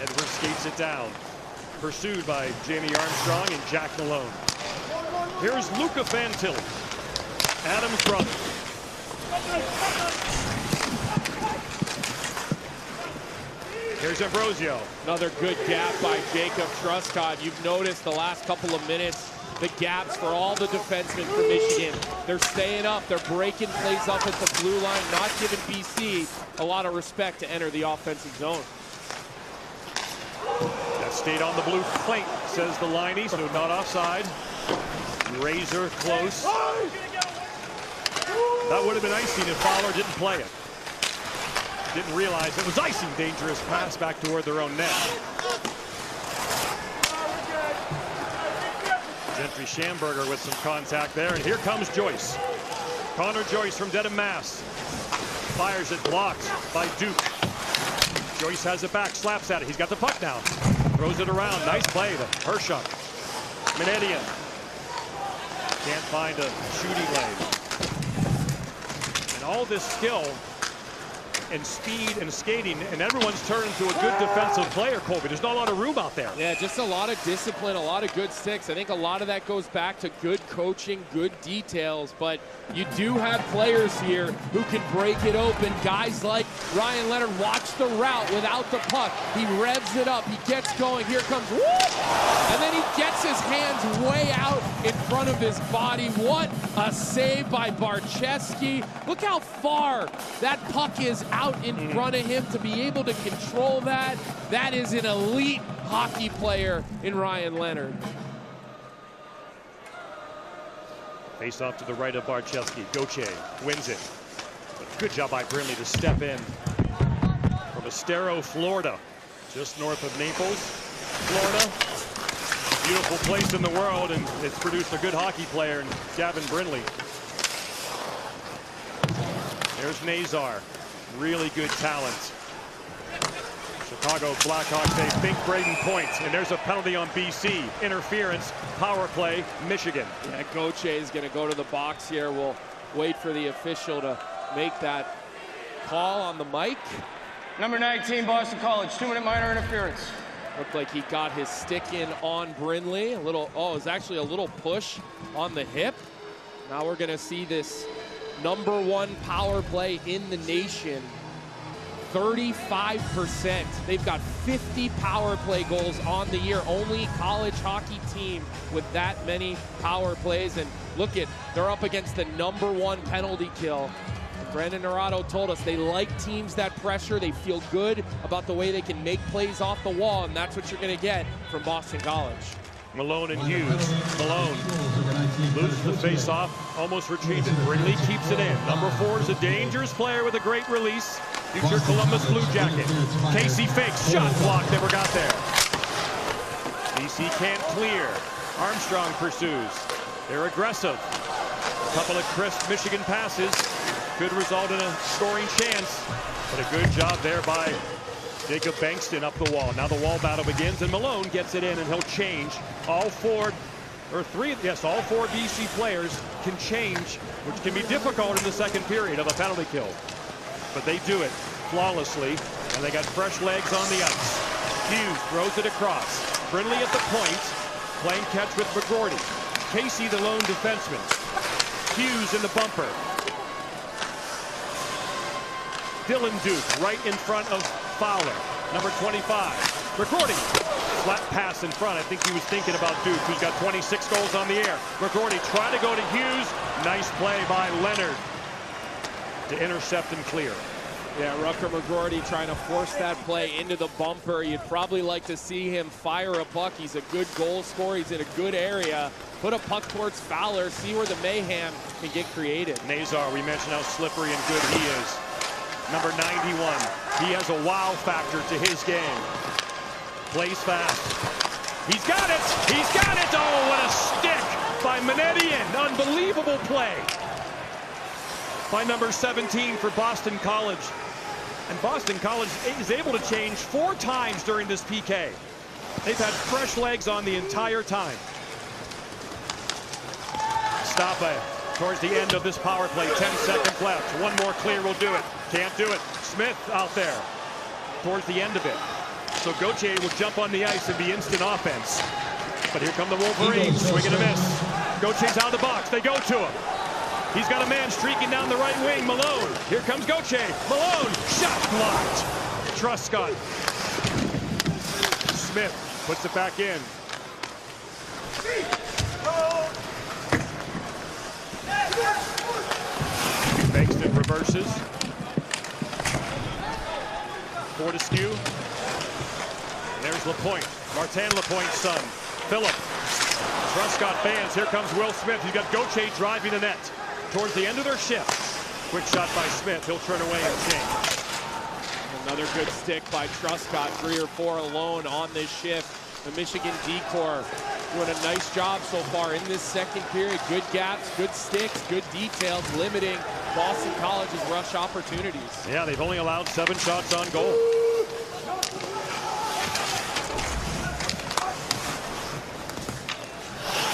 Edwards skates it down. Pursued by Jamie Armstrong and Jack Malone. Here's Luca Fantilli, Adam's brother. Here's Ambrosio. Another good gap by Jacob Truscott. You've noticed the last couple of minutes, the gaps for all the defensemen for Michigan. They're staying up. They're breaking plays up at the blue line, not giving BC a lot of respect to enter the offensive zone. That stayed on the blue plate, says the liney, so not offside. Razor close. That would have been icing if Fowler didn't play it. Didn't realize it was icing. Dangerous pass back toward their own net. Gentry Schamberger with some contact there, and here comes Joyce. Connor Joyce from Dedham, Mass. Fires it, blocked by Duke. Joyce has it back, slaps at it. He's got the puck now. Throws it around. Nice play to Hershuk. Minetian. Can't find a shooting lane. And all this skill and speed and skating, and everyone's turned to a good defensive player, Colby. There's not a lot of room out there. Yeah, just a lot of discipline, a lot of good sticks. I think a lot of that goes back to good coaching, good details, but you do have players here who can break it open. Guys like Ryan Leonard, watch the route without the puck. He revs it up, he gets going, here comes, whoop! And then he gets his hands way out in front of his body. What a save by Barcheski. Look how far that puck is out in front of him to be able to control that. That is an elite hockey player in Ryan Leonard. Face off to the right of Barcheski. Gauthier wins it. But good job by Brindley to step in. From Estero, Florida, just north of Naples, Florida. Beautiful place in the world, and it's produced a good hockey player in Gavin Brindley. There's Nazar. Really good talent. Chicago Blackhawks, they think Braden points, and there's a penalty on BC. Interference, power play, Michigan. Yeah, Gauthier is going to go to the box here. We'll wait for the official to make that call on the mic. Number 19, Boston College, 2-minute minor interference. Looked like he got his stick in on Brindley. A little, oh, it was actually a little push on the hip. Now we're going to see this #1 power play in the nation. 35%. They've got 50 power play goals on the year. Only college hockey team with that many power plays. And look at, they're up against the #1 penalty kill. And Brandon Naurato told us they like teams that pressure. They feel good about the way they can make plays off the wall, and that's what you're going to get from Boston College. Malone and Hughes. Malone loses the face-off, almost retreated. Brindley keeps it in. #4 is a dangerous player with a great release. Future Columbus Blue Jacket. Casey fakes, shot block, never got there. BC can't clear. Armstrong pursues. They're aggressive. A couple of crisp Michigan passes could result in a scoring chance, but a good job there by Jacob Bankston up the wall. Now the wall battle begins, and Malone gets it in, and he'll change. All four BC players can change, which can be difficult in the second period of a penalty kill. But they do it flawlessly, and they got fresh legs on the ice. Hughes throws it across. Brindley at the point, playing catch with McGorty. Casey, the lone defenseman. Hughes in the bumper. Dylan Duke right in front of Fowler, number 25. McGorty, flat pass in front. I think he was thinking about Duke, who's got 26 goals on the air. McGorty trying to go to Hughes. Nice play by Leonard to intercept and clear. Yeah, Rucker McGorty trying to force that play into the bumper. You'd probably like to see him fire a puck. He's a good goal scorer. He's in a good area. Put a puck towards Fowler. See where the mayhem can get created. Nazar, we mentioned how slippery and good he is. number 91. He has a wow factor to his game. Plays fast. He's got it! He's got it! Oh, what a stick by Manedian. Unbelievable play by number 17 for Boston College. And Boston College is able to change 4 times during this PK. They've had fresh legs on the entire time. Stapa towards the end of this power play. 10 seconds left. One more clear will do it. Can't do it. Smith out there towards the end of it. So Gauthier will jump on the ice and be instant offense. But here come the Wolverines. Swing and a miss. Gauthier's out of the box. They go to him. He's got a man streaking down the right wing. Malone. Here comes Gauthier. Malone. Shot blocked. Truscott. Smith puts it back in. Bankston reverses. Fortescue. And there's Lapointe. Martin Lapointe's son. Phillip. Truscott fans. Here comes Will Smith. He's got Gauthier driving the net towards the end of their shift. Quick shot by Smith. He'll turn away and change. Another good stick by Truscott. 3 or 4 alone on this shift. The Michigan D-Corps doing a nice job so far in this second period. Good gaps, good sticks, good details, limiting Boston College's rush opportunities. Yeah, they've only allowed 7 shots on goal.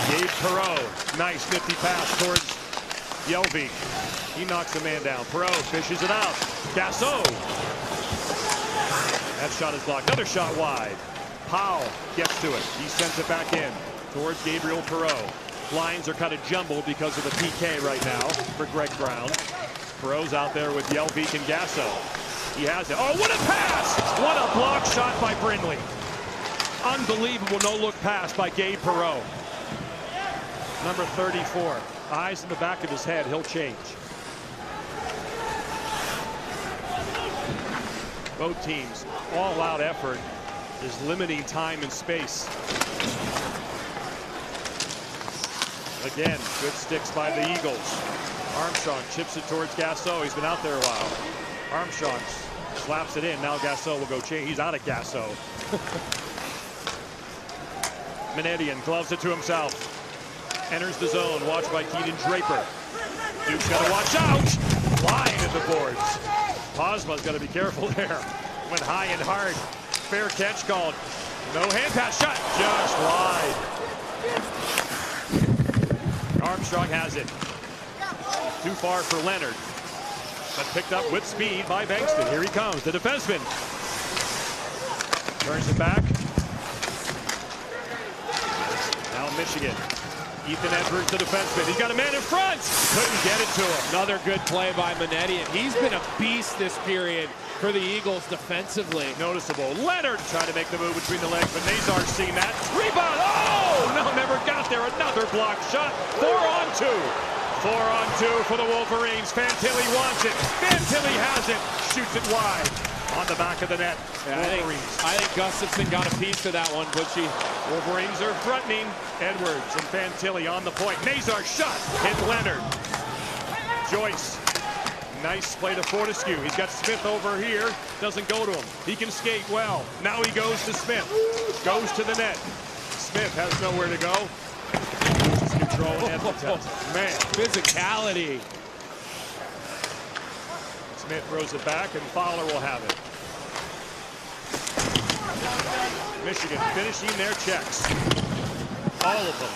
Gabe Perreault, nice 50 pass towards Yelvik. He knocks the man down. Perreault fishes it out. Gasso. That shot is blocked. Another shot wide. Powell gets to it. He sends it back in towards Gabriel Perreault. Lines are kind of jumbled because of the PK right now for Greg Brown. Perreault's out there with Yelvik and Gasso. He has it. Oh, what a pass! What a block shot by Brindley. Unbelievable no-look pass by Gabe Perreault. Number 34. Eyes in the back of his head. He'll change. Both teams, all-out effort is limiting time and space. Again, good sticks by the Eagles. Armstrong chips it towards Gasso. He's been out there a while. Armstrong slaps it in. Now Gasso will go change. He's out of Gasso. Manedian gloves it to himself. Enters the zone. Watched by Keaton Draper. Duke's got to watch out. Flying at the boards. Posma's got to be careful there. Went high and hard. Fair catch called. No hand pass shot. Just wide. Armstrong has it. Too far for Leonard. But picked up with speed by Bankston. Here he comes, the defenseman. Turns it back. Now Michigan. Ethan Edwards, the defenseman. He's got a man in front. Couldn't get it to him. Another good play by Manedian. He's been a beast this period for the Eagles defensively. Noticeable. Leonard trying to make the move between the legs, but Nazar's seen that. Rebound. Oh, no, never got there. Another block shot. 4-on-2. 4-on-2 for the Wolverines. Fantilli wants it. Fantilli has it. Shoots it wide. On the back of the net. Yeah, I think Gustafson got a piece of that one, Butchie. Wolverines are threatening. Edwards and Fantilli on the point. Nazar shot. Hit Leonard. Joyce. Nice play to Fortescue. He's got Smith over here. Doesn't go to him. He can skate well. Now he goes to Smith. Goes to the net. Smith has nowhere to go. Just control and man, physicality. Smith throws it back, and Fowler will have it. Michigan finishing their checks. All of them.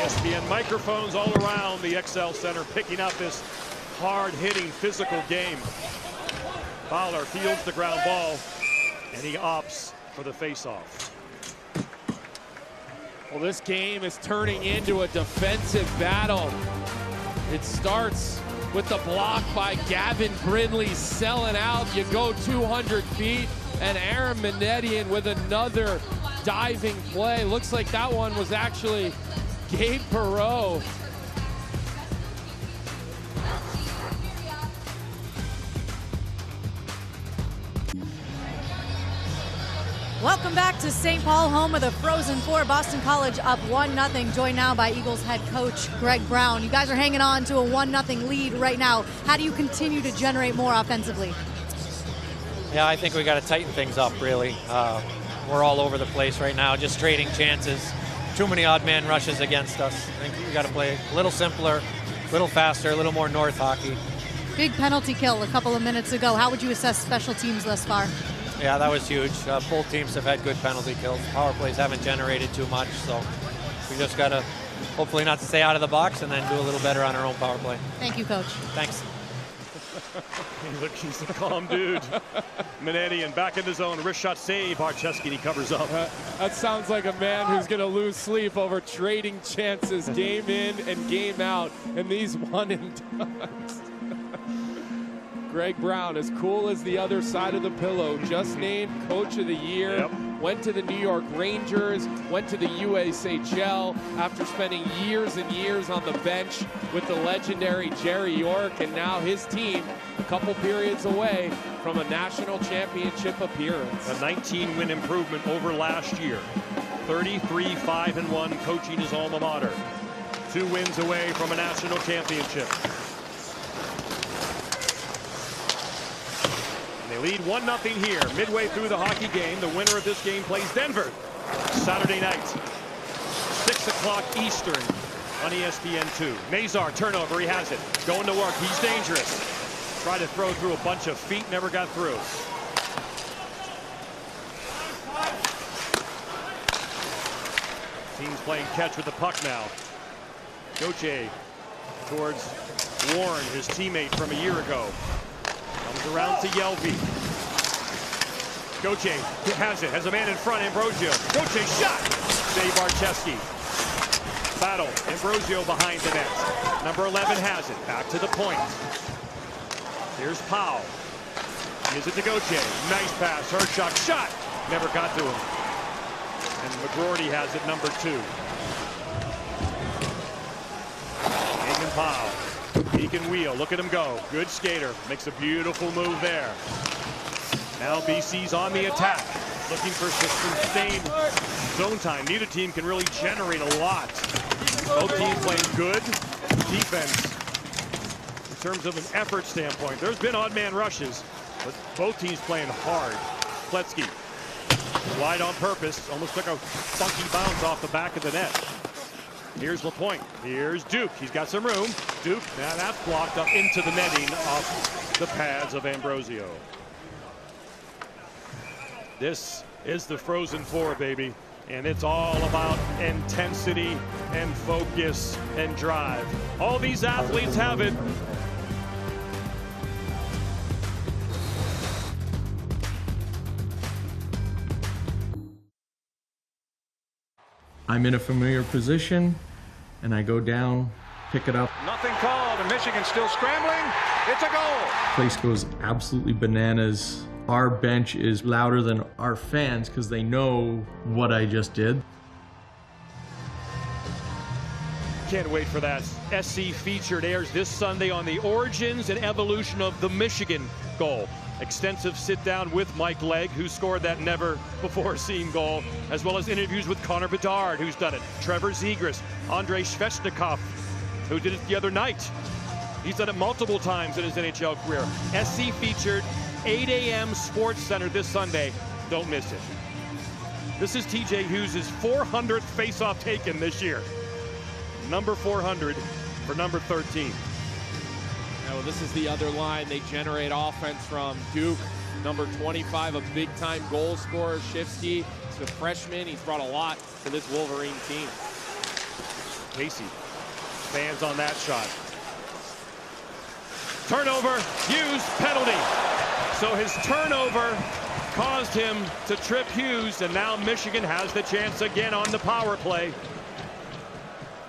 ESPN microphones all around the XL Center picking up this hard-hitting physical game. Fowler fields the ground ball, and he opts for the face-off. Well, this game is turning into a defensive battle. It starts with the block by Gavin Brindley selling out. You go 200 feet, and Aaron Manedian with another diving play. Looks like that one was actually Gabe Perreault. Welcome back to St. Paul, home of the Frozen Four. Boston College up 1-0, joined now by Eagles head coach Greg Brown. You guys are hanging on to a 1-0 lead right now. How do you continue to generate more offensively? Yeah, I think we got to tighten things up, really. We're all over the place right now, just trading chances. Too many odd man rushes against us. I think we got to play a little simpler, a little faster, a little more north hockey. Big penalty kill a couple of minutes ago. How would you assess special teams thus far? Yeah, that was huge. Both teams have had good penalty kills. Power plays haven't generated too much, so we just got to hopefully not stay out of the box and then do a little better on our own power play. Thank you, Coach. Thanks. Look, he's a calm dude. Manedian back in the zone. Wrist shot save. Barcheski, he covers up. That sounds like a man who's going to lose sleep over trading chances game in and game out, and these one and dones. Greg Brown, as cool as the other side of the pillow, just named Coach of the Year. Yep. Went to the New York Rangers, went to the USHL after spending years and years on the bench with the legendary Jerry York, and now his team a couple periods away from a national championship appearance. A 19-win improvement over last year. 33-5-1, coaching his alma mater. 2 wins away from a national championship. They lead 1-0 here, midway through the hockey game. The winner of this game plays Denver Saturday night, 6 o'clock Eastern on ESPN2. Mazar, turnover, he has it. Going to work, he's dangerous. Tried to throw through a bunch of feet, never got through. Team's playing catch with the puck now. Goche towards Warren, his teammate from a year ago. Comes around to Yelvy. Goche has it, has a man in front, Ambrosio. Goche shot! Save Barcheski. Battle, Ambrosio behind the net. Number 11 has it, back to the point. Here's Powell. Gives it to Goche. Nice pass, her shot, never got to him. And McGroarty has it, number 2. Hagen Powell. He can wheel. Look at him go. Good skater. Makes a beautiful move there. Now BC's on the attack. Looking for sustained zone time. Neither team can really generate a lot. Both teams playing good defense in terms of an effort standpoint. There's been odd man rushes, but both teams playing hard. Pletzky wide on purpose. Almost took a funky bounce off the back of the net. Here's LaPointe. Here's Duke. He's got some room. Duke, now that's blocked up into the netting off the pads of Ambrosio. This is the Frozen Four, baby. And it's all about intensity and focus and drive. All these athletes have it. I'm in a familiar position, and I go down, pick it up. Nothing called, and Michigan still scrambling. It's a goal. Place goes absolutely bananas. Our bench is louder than our fans because they know what I just did. Can't wait for that. SC Featured airs this Sunday on the origins and evolution of the Michigan goal. Extensive sit down with Mike Legg, who scored that never before seen goal, as well as interviews with Connor Bedard, who's done it, Trevor Zegras, Andrei Svechnikov, who did it the other night. He's done it multiple times in his NHL career. SC Featured, 8 a.m. Sports Center this Sunday. Don't miss it. This is TJ Hughes' 400th faceoff taken this year. Number 400 for number 13. Well, this is the other line they generate offense from. Duke, number 25, a big-time goal scorer. Shifsky, he's a freshman. He's brought a lot to this Wolverine team. Casey stands on that shot. Turnover, Hughes, penalty. So his turnover caused him to trip Hughes, and now Michigan has the chance again on the power play.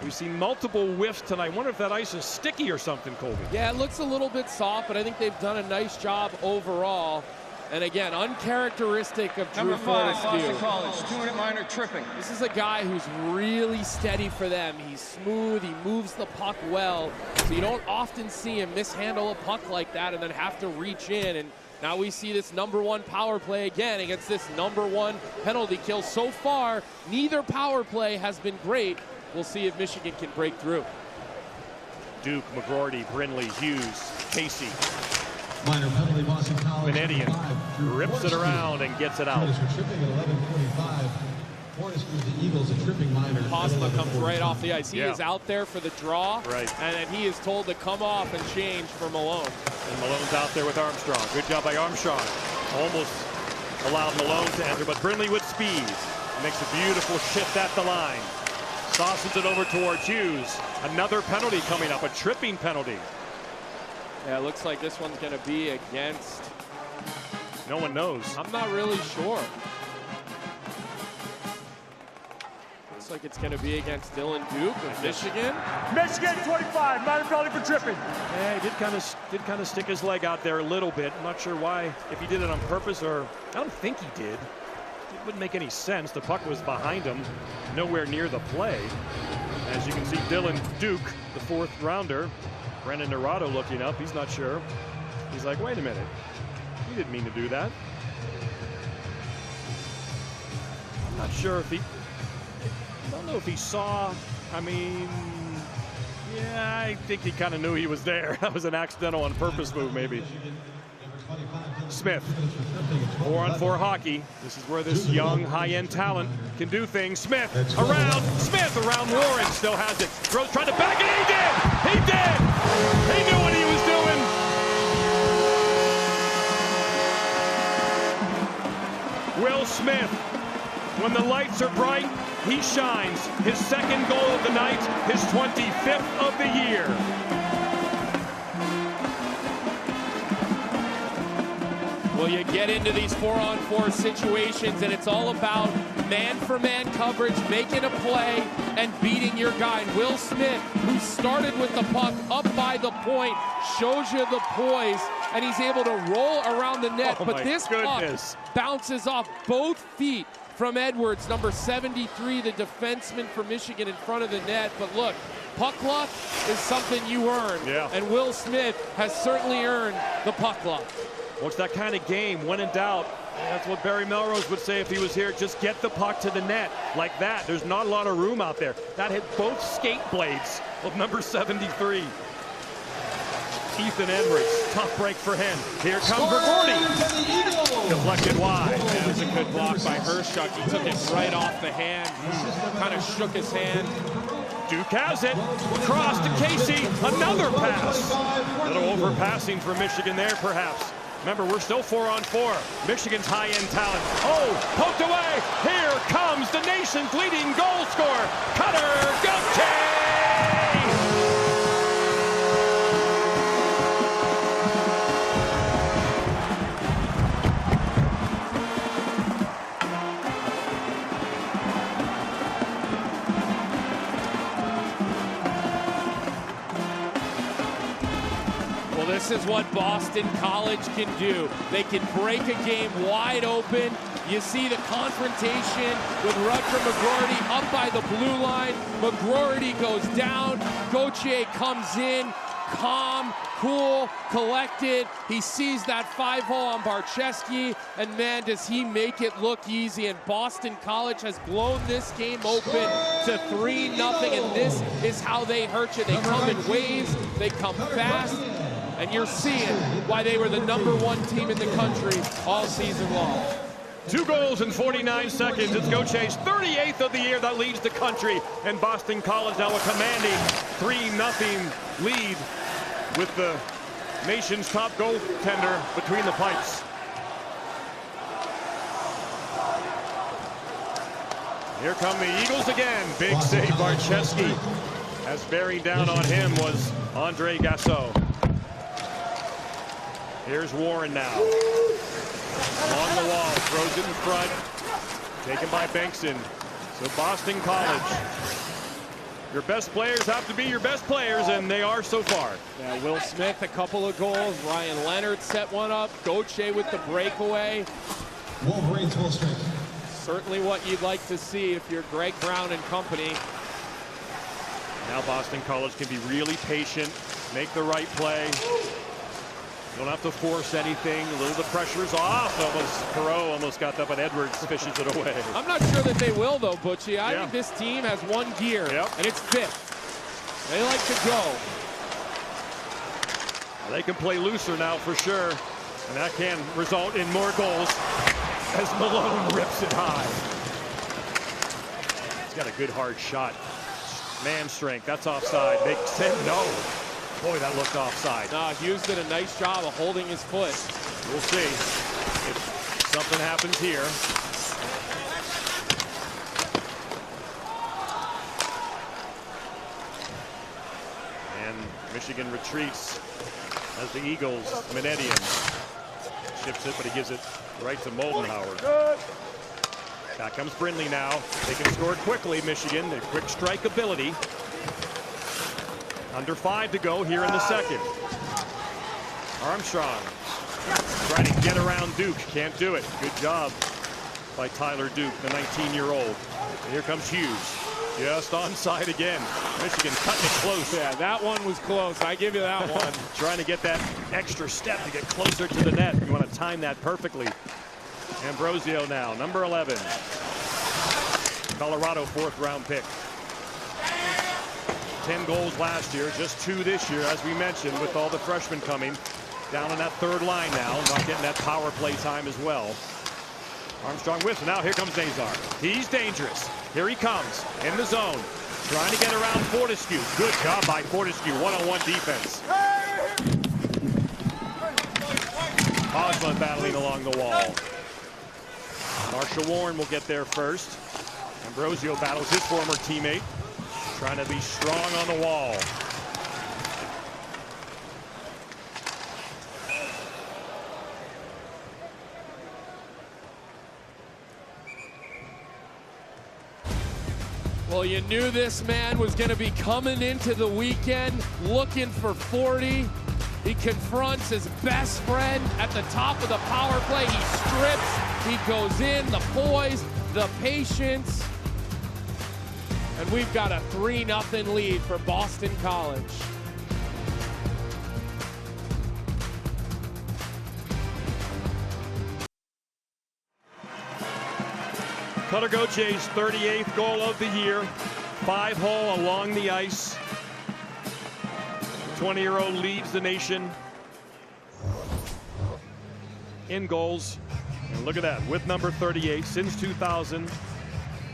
We've seen multiple whiffs tonight. I wonder if that ice is sticky or something, Colby. Yeah, it looks a little bit soft, but I think they've done a nice job overall. And again, uncharacteristic of Drew Number 5, Fortescue. Boston College, 2-minute minor tripping. This is a guy who's really steady for them. He's smooth, he moves the puck well. So you don't often see him mishandle a puck like that and then have to reach in and Now we see this #1 power play again against this #1 penalty kill. So far, neither power play has been great. We'll see if Michigan can break through. Duke, McGroarty, Brinley, Hughes, Casey. Minor penalty, Boston College. Canadian rips it around and gets it out. For tripping at 11:45. Hornets gives the Eagles a tripping minor. Postma comes right off the ice. He Yeah. is out there for the draw, right, and then he is told to come off and change for Malone. And Malone's out there with Armstrong. Good job by Armstrong. Almost allowed Malone to enter, but Brinley with speed. Makes a beautiful shift at the line. Sauces it over towards Hughes. Another penalty coming up, a tripping penalty. Yeah, it looks like this one's going to be against... No one knows. I'm not really sure. Looks like it's going to be against Dylan Duke of Michigan. Michigan 25, minor penalty for tripping. Yeah, he did kind of stick his leg out there a little bit. I'm not sure why, if he did it on purpose or I don't think he did. It wouldn't make any sense. The puck was behind him, nowhere near the play. As you can see, Dylan Duke, the 4th rounder, Brendan Nerado looking up. He's not sure. He's like, wait a minute. He didn't mean to do that. I'm not sure if he... I don't know if he saw... I mean... Yeah, I think he kind of knew he was there. That was an accidental on purpose move, maybe. Smith, 4-on-4 hockey. This is where this young, high-end talent can do things. Smith around Warren, still has it. Rose tried to back it, he did! He knew what he was doing. Will Smith, when the lights are bright, he shines. His 2nd goal of the night, his 25th of the year. Well, you get into these 4-on-4 situations, and it's all about man-for-man coverage, making a play, and beating your guy. And Will Smith, who started with the puck up by the point, shows you the poise, and he's able to roll around the net. But this puck bounces off both feet from Edwards, number 73, the defenseman for Michigan in front of the net. But look, puck luck is something you earn, and Will Smith has certainly earned the puck luck. Well, it's that kind of game, when in doubt. That's what Barry Melrose would say if he was here. Just get the puck to the net like that. There's not a lot of room out there. That hit both skate blades of number 73. Ethan Edwards, tough break for him. Here comes McGroarty. Deflected wide. That was a good block by Hershuk. He took it right off the hand, kind of shook his hand. Duke has it. Cross to Casey. Another pass. A little overpassing for Michigan there, perhaps. Remember, we're still 4-on-4. Michigan's high-end talent. Oh, poked away. Here comes the nation's leading goal scorer, Cutter Gauthier. This is what Boston College can do. They can break a game wide open. You see the confrontation with Rutger McGroarty up by the blue line. McGroarty goes down. Gauthier comes in, calm, cool, collected. He sees that 5-hole on Barcheski, and man, does he make it look easy. And Boston College has blown this game open to 3-0, and this is how they hurt you. They come in waves, they come fast, and you're seeing why they were the #1 team in the country all season long. 2 goals in 49 seconds. It's Gauthier's 38th of the year that leads the country. And Boston College now a commanding 3-0 lead with the nation's top goaltender between the pipes. Here come the Eagles again. Big save, Barcheski. As bearing down on him was Andre Gasso. Here's Warren now. Along the wall, throws it in front. Taken by Bengtson. So Boston College. Your best players have to be your best players, and they are so far. Yeah, Will Smith, a couple of goals. Ryan Leonard set one up. Gauthier with the breakaway. Wolverines full strength. Certainly what you'd like to see if you're Greg Brown and company. Now Boston College can be really patient, make the right play. Don't have to force anything. A little of the pressure's off. Perot almost got that, but Edwards fishes it away. I'm not sure that they will, though, Butchie. I think this team has one gear, and it's fifth. They like to go. Well, they can play looser now for sure, and that can result in more goals as Malone rips it high. He's got a good hard shot. Man strength. That's offside. They said no. Boy, that looked offside. No, Hughes did a nice job of holding his foot. We'll see if something happens here. And Michigan retreats as the Eagles. Menedian shifts it, but he gives it right to Moldenhauer. Back comes Brindley now. They can score quickly, Michigan. Their quick strike ability. Under 5 to go here in the second. Armstrong trying to get around Duke. Can't do it. Good job by Tyler Duke, the 19-year-old. And here comes Hughes. Just onside again. Michigan cutting it close. Yeah, that one was close. I give you that one. Trying to get that extra step to get closer to the net. You want to time that perfectly. Ambrosio now, number 11. Colorado 4th-round pick. 10 goals last year, just 2 this year, as we mentioned, with all the freshmen coming. Down on that 3rd line now, not getting that power play time as well. Armstrong with, now here comes Nazar. He's dangerous. Here he comes, in the zone. Trying to get around Fortescue. Good job by Fortescue, one-on-one defense. Hosman battling along the wall. Marshall Warren will get there first. Ambrosio battles his former teammate. Trying to be strong on the wall. Well, you knew this man was going to be coming into the weekend looking for 40. He confronts his best friend at the top of the power play. He strips, he goes in, the poise, the patience. And we've got a 3-0 lead for Boston College. Cutter Gauthier's 38th goal of the year. 5-hole along the ice. 20-year-old leads the nation in goals. And look at that, with number 38 since 2000.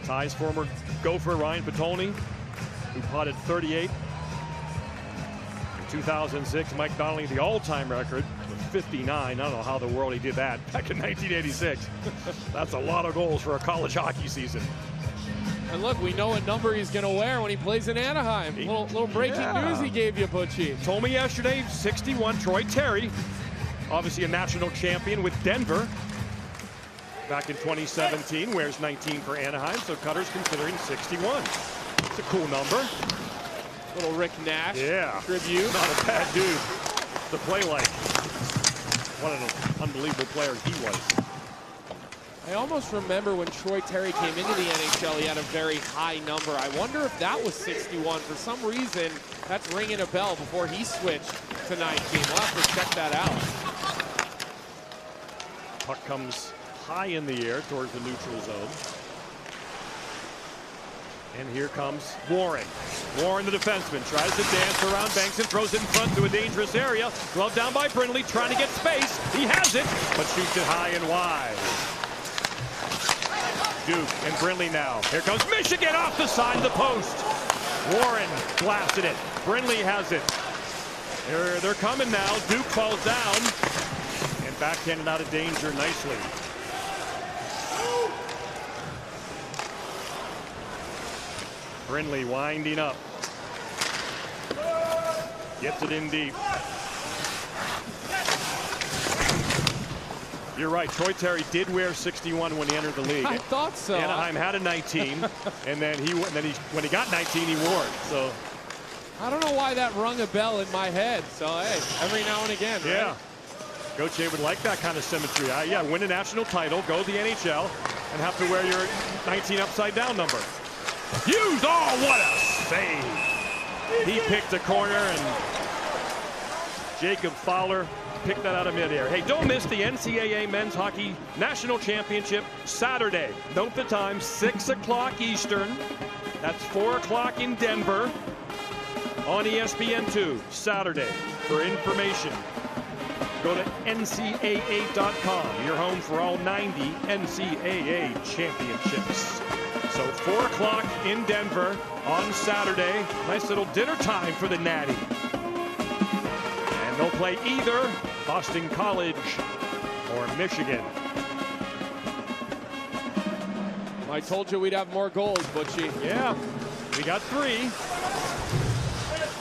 Ties former Gopher Ryan Petolny, who potted 38. In 2006, Mike Donnelly, the all-time record with 59. I don't know how the world he did that back in 1986. That's a lot of goals for a college hockey season. And look, we know what number he's going to wear when he plays in Anaheim. Little breaking news he gave you, Butchie. Told me yesterday, 61, Troy Terry, obviously a national champion with Denver. Back in 2017, wears 19 for Anaheim, so Cutter's considering 61. It's a cool number. Little Rick Nash tribute. Not a bad dude to play like. What an unbelievable player he was. I almost remember when Troy Terry came into the NHL, he had a very high number. I wonder if that was 61. For some reason, that's ringing a bell before he switched to 19. We'll have to check that out. Puck comes high in the air towards the neutral zone. And here comes Warren. Warren, the defenseman, tries to dance around Banks and throws it in front to a dangerous area. Glove down by Brindley, trying to get space. He has it, but shoots it high and wide. Duke and Brindley now. Here comes Michigan off the side of the post. Warren blasted it. Brindley has it. They're coming now. Duke falls down and backhanded out of danger nicely. Brindley winding up. Gets it in deep. You're right. Troy Terry did wear 61 when he entered the league. I thought so. Anaheim had a 19, and then when he got 19, he wore it. So I don't know why that rung a bell in my head. So hey, every now and again. Yeah. Right? Gauthier would like that kind of symmetry. Yeah, win a national title, go to the NHL, and have to wear your 19 upside down number. Hughes, oh, what a save. He picked a corner, and Jacob Fowler pick that out of midair. Hey, don't miss the NCAA Men's Hockey National Championship Saturday. Note the time, 6 o'clock Eastern. That's 4 o'clock in Denver on ESPN2 Saturday. For information, go to NCAA.com, your home for all 90 NCAA championships. So 4 o'clock in Denver on Saturday. Nice little dinner time for the Natty. And they'll play either Boston College or Michigan. I told you we'd have more goals, Butchie. Yeah, we got 3.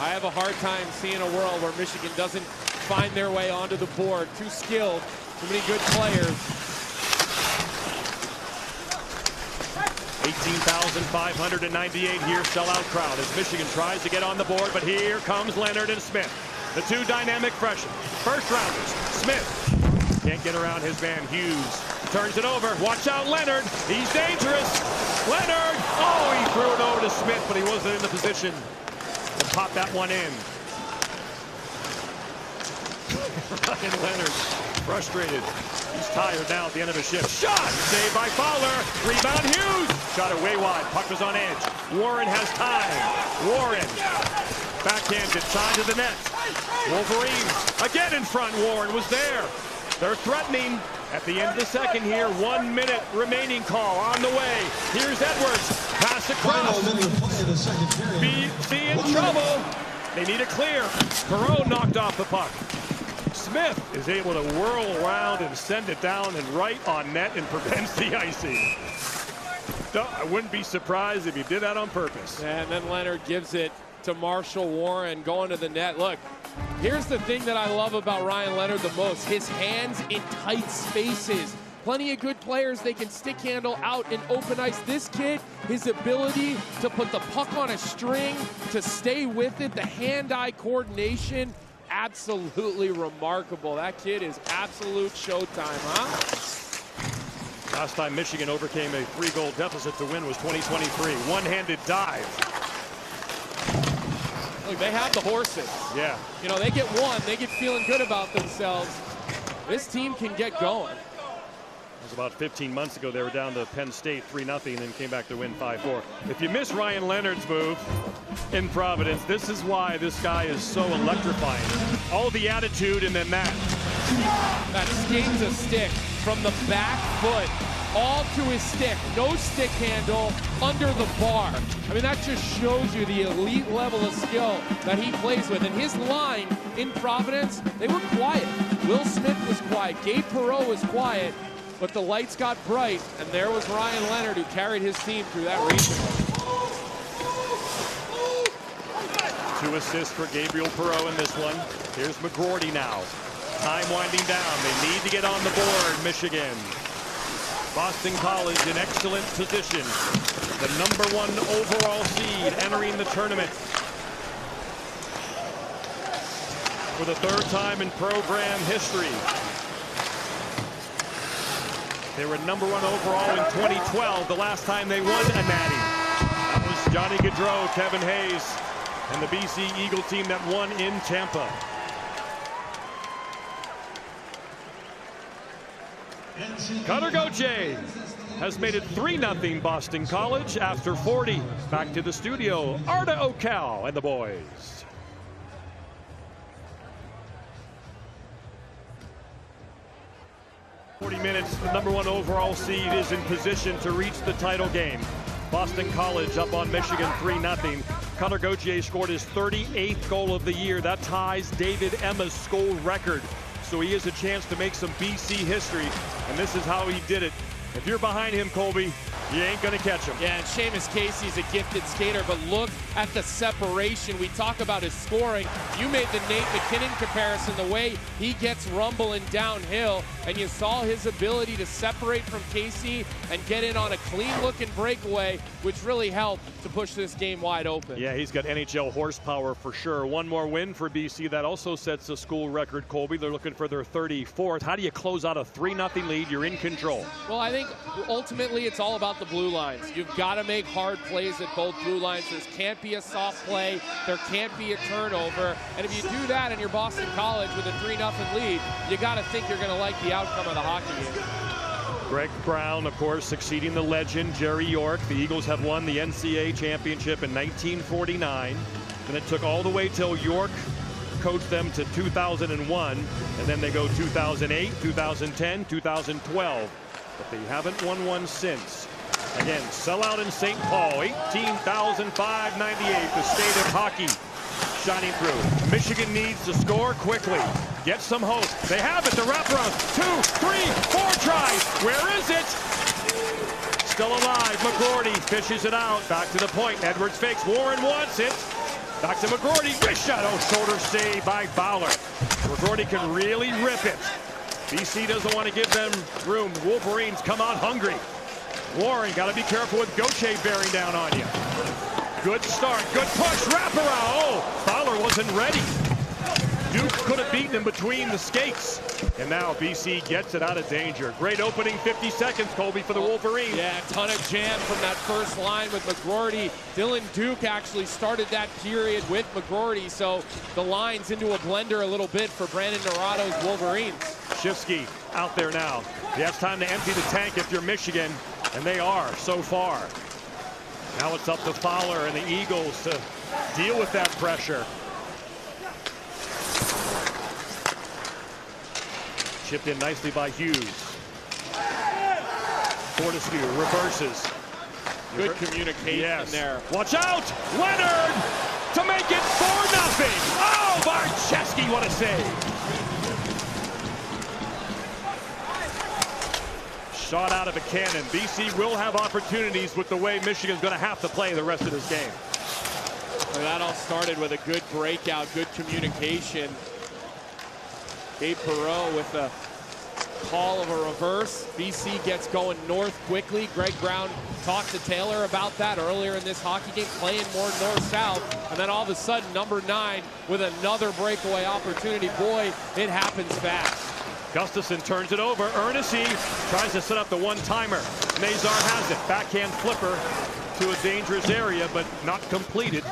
I have a hard time seeing a world where Michigan doesn't find their way onto the board. Too skilled, too many good players. 18,598 here, sellout crowd as Michigan tries to get on the board, but here comes Leonard and Smith, the 2 dynamic freshmen. First rounders. Smith can't get around his man Hughes. Turns it over. Watch out, Leonard. He's dangerous. Leonard. Oh, he threw it over to Smith, but he wasn't in the position to pop that one in. Ryan Leonard, frustrated. He's tired now at the end of his shift. Shot! Saved by Fowler. Rebound Hughes. Shot it way wide. Puck was on edge. Warren has time. Warren. Backhanded. Side of the net. Wolverines again in front. Warren was there. They're threatening at the end of the second here. 1 minute remaining call on the way. Here's Edwards. Pass across. BC in trouble. They need a clear. Perot knocked off the puck. Smith is able to whirl around and send it down and right on net and prevents the icing. I wouldn't be surprised if he did that on purpose. And then Leonard gives it to Marshall Warren going to the net. Look, here's the thing that I love about Ryan Leonard the most. His hands in tight spaces. Plenty of good players, they can stick handle out in open ice. This kid, his ability to put the puck on a string, to stay with it, the hand-eye coordination, absolutely remarkable. That kid is absolute showtime, huh? Last time Michigan overcame a 3-goal deficit to win was 2023. One-handed dive. Look, they have the horses. Yeah. You know, they get one, they get feeling good about themselves. This team can get going. It was about 15 months ago. They were down to Penn State 3-0 and then came back to win 5-4. If you miss Ryan Leonard's move in Providence, this is why this guy is so electrifying. All the attitude and then that. That skate to stick from the back foot all to his stick. No stick handle under the bar. I mean, that just shows you the elite level of skill that he plays with. And his line in Providence, they were quiet. Will Smith was quiet. Gabe Perot was quiet. But the lights got bright, and there was Ryan Leonard who carried his team through that region. 2 assists for Gabriel Perot in this one. Here's McGroarty now. Time winding down. They need to get on the board, Michigan. Boston College in excellent position. The #1 overall seed entering the tournament. For the 3rd time in program history. They were #1 overall in 2012, the last time they won a Natty. That was Johnny Gaudreau, Kevin Hayes, and the BC Eagle team that won in Tampa. Cutter Gauthier has made it 3-0 Boston College after 40. Back to the studio, Arda Ocal and the boys. Minutes, the #1 overall seed is in position to reach the title game. Boston College up on Michigan 3-0. Cutter Gauthier scored his 38th goal of the year. That ties David Emma's goal record. So he has a chance to make some BC history, and this is how he did it. If you're behind him, Colby, you ain't going to catch him. Yeah, and Seamus Casey's a gifted skater, but look at the separation. We talk about his scoring. You made the Nate McKinnon comparison, the way he gets rumbling downhill, and you saw his ability to separate from Casey and get in on a clean-looking breakaway, which really helped to push this game wide open. Yeah, he's got NHL horsepower for sure. One more win for BC. That also sets a school record, Colby. They're looking for their 34th. How do you close out a 3-0 lead? You're in control. Well, I think ultimately it's all about the blue lines. You've got to make hard plays at both blue lines. There can't be a soft play. There can't be a turnover. And if you do that and you're Boston College with a 3-0 lead, you got to think you're going to like the outcome of the hockey game. Greg Brown, of course, succeeding the legend Jerry York. The Eagles had won the NCAA championship in 1949. And it took all the way till York coached them to 2001, and then they go 2008, 2010, 2012. But they haven't won one since. Again, sellout in St. Paul, 18,598, the state of hockey shining through. Michigan needs to score quickly. Get some hope. They have it, the wraparound. 2, 3, 4 tries. Where is it? Still alive, McGroarty fishes it out. Back to the point, Edwards fakes, Warren wants it. Back to McGroarty, wrist shot, oh, shoulder save by Fowler. McGroarty can really rip it. BC doesn't want to give them room. Wolverines come out hungry. Warren, got to be careful with Gauthier bearing down on you. Good start, good push, wraparound. Oh, Fowler wasn't ready. Duke could have beaten him between the skates. And now BC gets it out of danger. Great opening 50 seconds, Colby, for the Wolverines. Yeah, a ton of jam from that first line with McGroarty. Dylan Duke actually started that period with McGroarty, so the line's into a blender a little bit for Brandon Naranjo's Wolverines. Shifsky out there now. Yeah, it's time to empty the tank if you're Michigan, and they are so far. Now it's up to Fowler and the Eagles to deal with that pressure. Chipped in nicely by Hughes. Fortescue reverses. Good communication there. Watch out! Leonard to make it 4-0. Oh, Barczewski, what a save! Shot out of a cannon. BC will have opportunities with the way Michigan's going to have to play the rest of this game. Well, that all started with a good breakout, good communication. Gabe Perreault with a call of a reverse. BC gets going north quickly. Greg Brown talked to Taylor about that earlier in this hockey game, playing more north-south. And then all of a sudden, number 9 with another breakaway opportunity. Boy, it happens fast. Gustafson turns it over. Ernest tries to set up the one-timer. Nazar has it. Backhand flipper to a dangerous area, but not completed.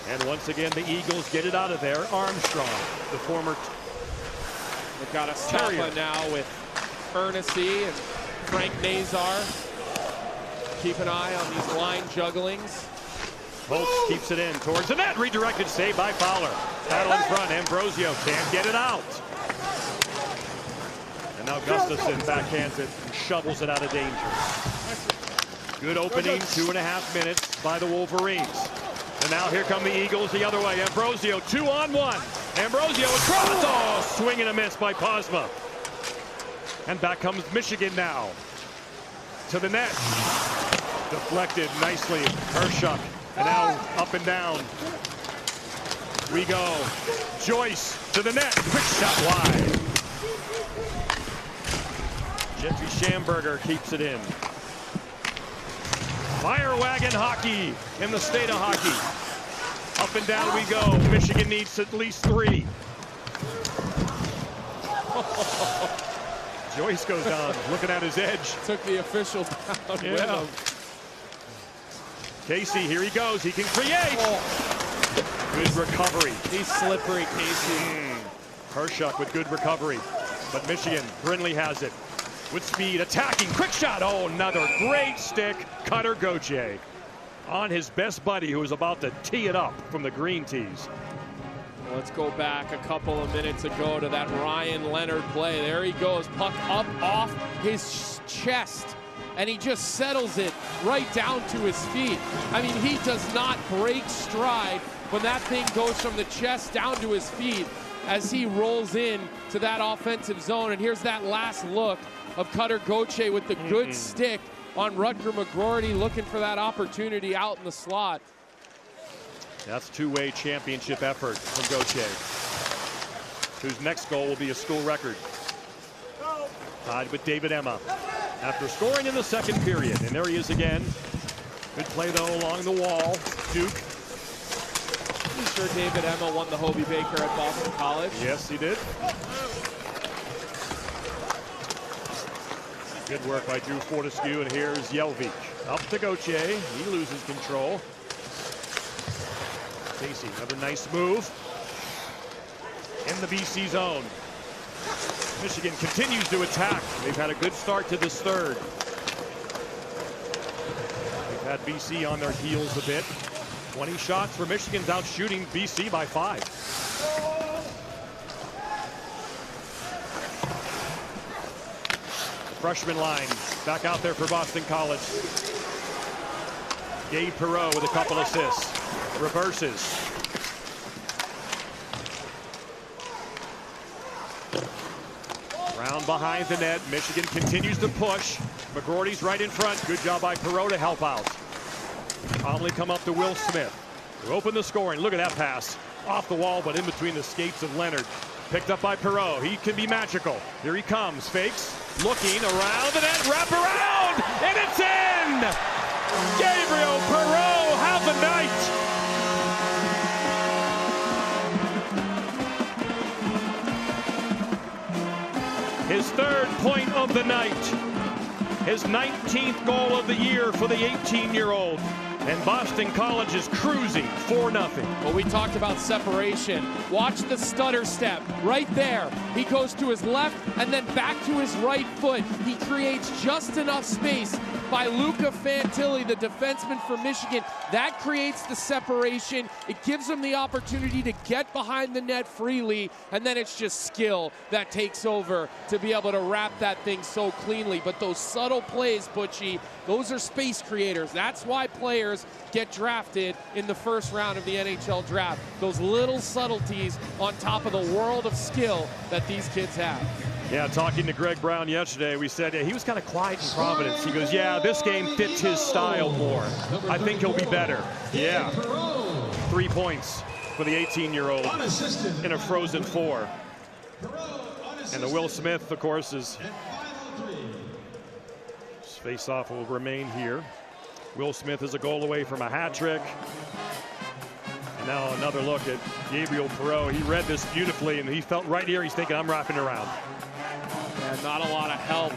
And once again, the Eagles get it out of there. Armstrong, the former... They've got a Stapa now with Ernest and Frank Nazar. Keep an eye on these line jugglings. Holtz keeps it in towards the net. Redirected save by Fowler. Battle in front. Ambrosio can't get it out. And now Gustafson backhands it and shovels it out of danger. Good opening, 2.5 minutes by the Wolverines. And now here come the Eagles the other way. Ambrosio 2-on-1. Ambrosio across. Oh, swing and a miss by Posma. And back comes Michigan now. To the net. Deflected nicely. Hershuk. And now up and down. We go. Joyce to the net. Quick shot wide. Jeffrey Schamberger keeps it in. Fire wagon hockey in the state of hockey. Up and down we go. Michigan needs at least 3. Joyce goes down, looking at his edge. Took the official down with him. Casey, here he goes. He can create. Good recovery. He's slippery, Casey. Hershuk with good recovery. But Michigan, Brindley has it. With speed, attacking, quick shot. Oh, another great stick. Cutter Gauthier on his best buddy who was about to tee it up from the green tees. Let's go back a couple of minutes ago to that Ryan Leonard play. There he goes, puck up off his chest, and he just settles it right down to his feet. I mean, he does not break stride when that thing goes from the chest down to his feet as he rolls in to that offensive zone. And here's that last look of Cutter Gauthier with the good stick on Rutger McGroarty, looking for that opportunity out in the slot. That's two-way championship effort from Gauthier, whose next goal will be a school record. Tied with David Emma after scoring in the second period. And there he is again. Good play, though, along the wall. Duke. I'm sure David Emma won the Hobie Baker at Boston College. Yes, he did. Good work by Drew Fortescue, and here's Jelvik. Up to Gauthier. He loses control. Casey, another nice move. In the BC zone. Michigan continues to attack. They've had a good start to this third. They've had BC on their heels a bit. 20 shots for Michigan's out shooting BC by 5. Freshman line back out there for Boston College. Gabe Perreault with a couple assists. Reverses. Round behind the net. Michigan continues to push. McGroarty's right in front. Good job by Perreault to help out. Calmly come up to Will Smith to open the scoring. Look at that pass. Off the wall, but in between the skates of Leonard. Picked up by Perreault. He can be magical. Here he comes. Fakes. Looking around the net. Wrap around. And it's in! Gabriel Perreault have the night. His third point of the night. His 19th goal of the year for the 18-year-old. And Boston College is cruising 4-0. Well, we talked about separation. Watch the stutter step right there. He goes to his left and then back to his right foot. He creates just enough space by Luca Fantilli, the defenseman for Michigan. That creates the separation. It gives him the opportunity to get behind the net freely, and then it's just skill that takes over to be able to wrap that thing so cleanly. But those subtle plays, Butchie, those are space creators. That's why players get drafted in the first round of the NHL draft. Those little subtleties on top of the world of skill that these kids have. Yeah, talking to Greg Brown yesterday, we said he was kind of quiet in Providence. He goes, yeah, this game fits his style more. I think he'll be better. Yeah. 3 points for the 18-year-old in a frozen 4. And the Will Smith, of course, is face-off will remain here. Will Smith is a goal away from a hat trick. And now another look at Gabriel Perreault. He read this beautifully, and he felt right here, he's thinking, I'm wrapping around. Yeah, not a lot of help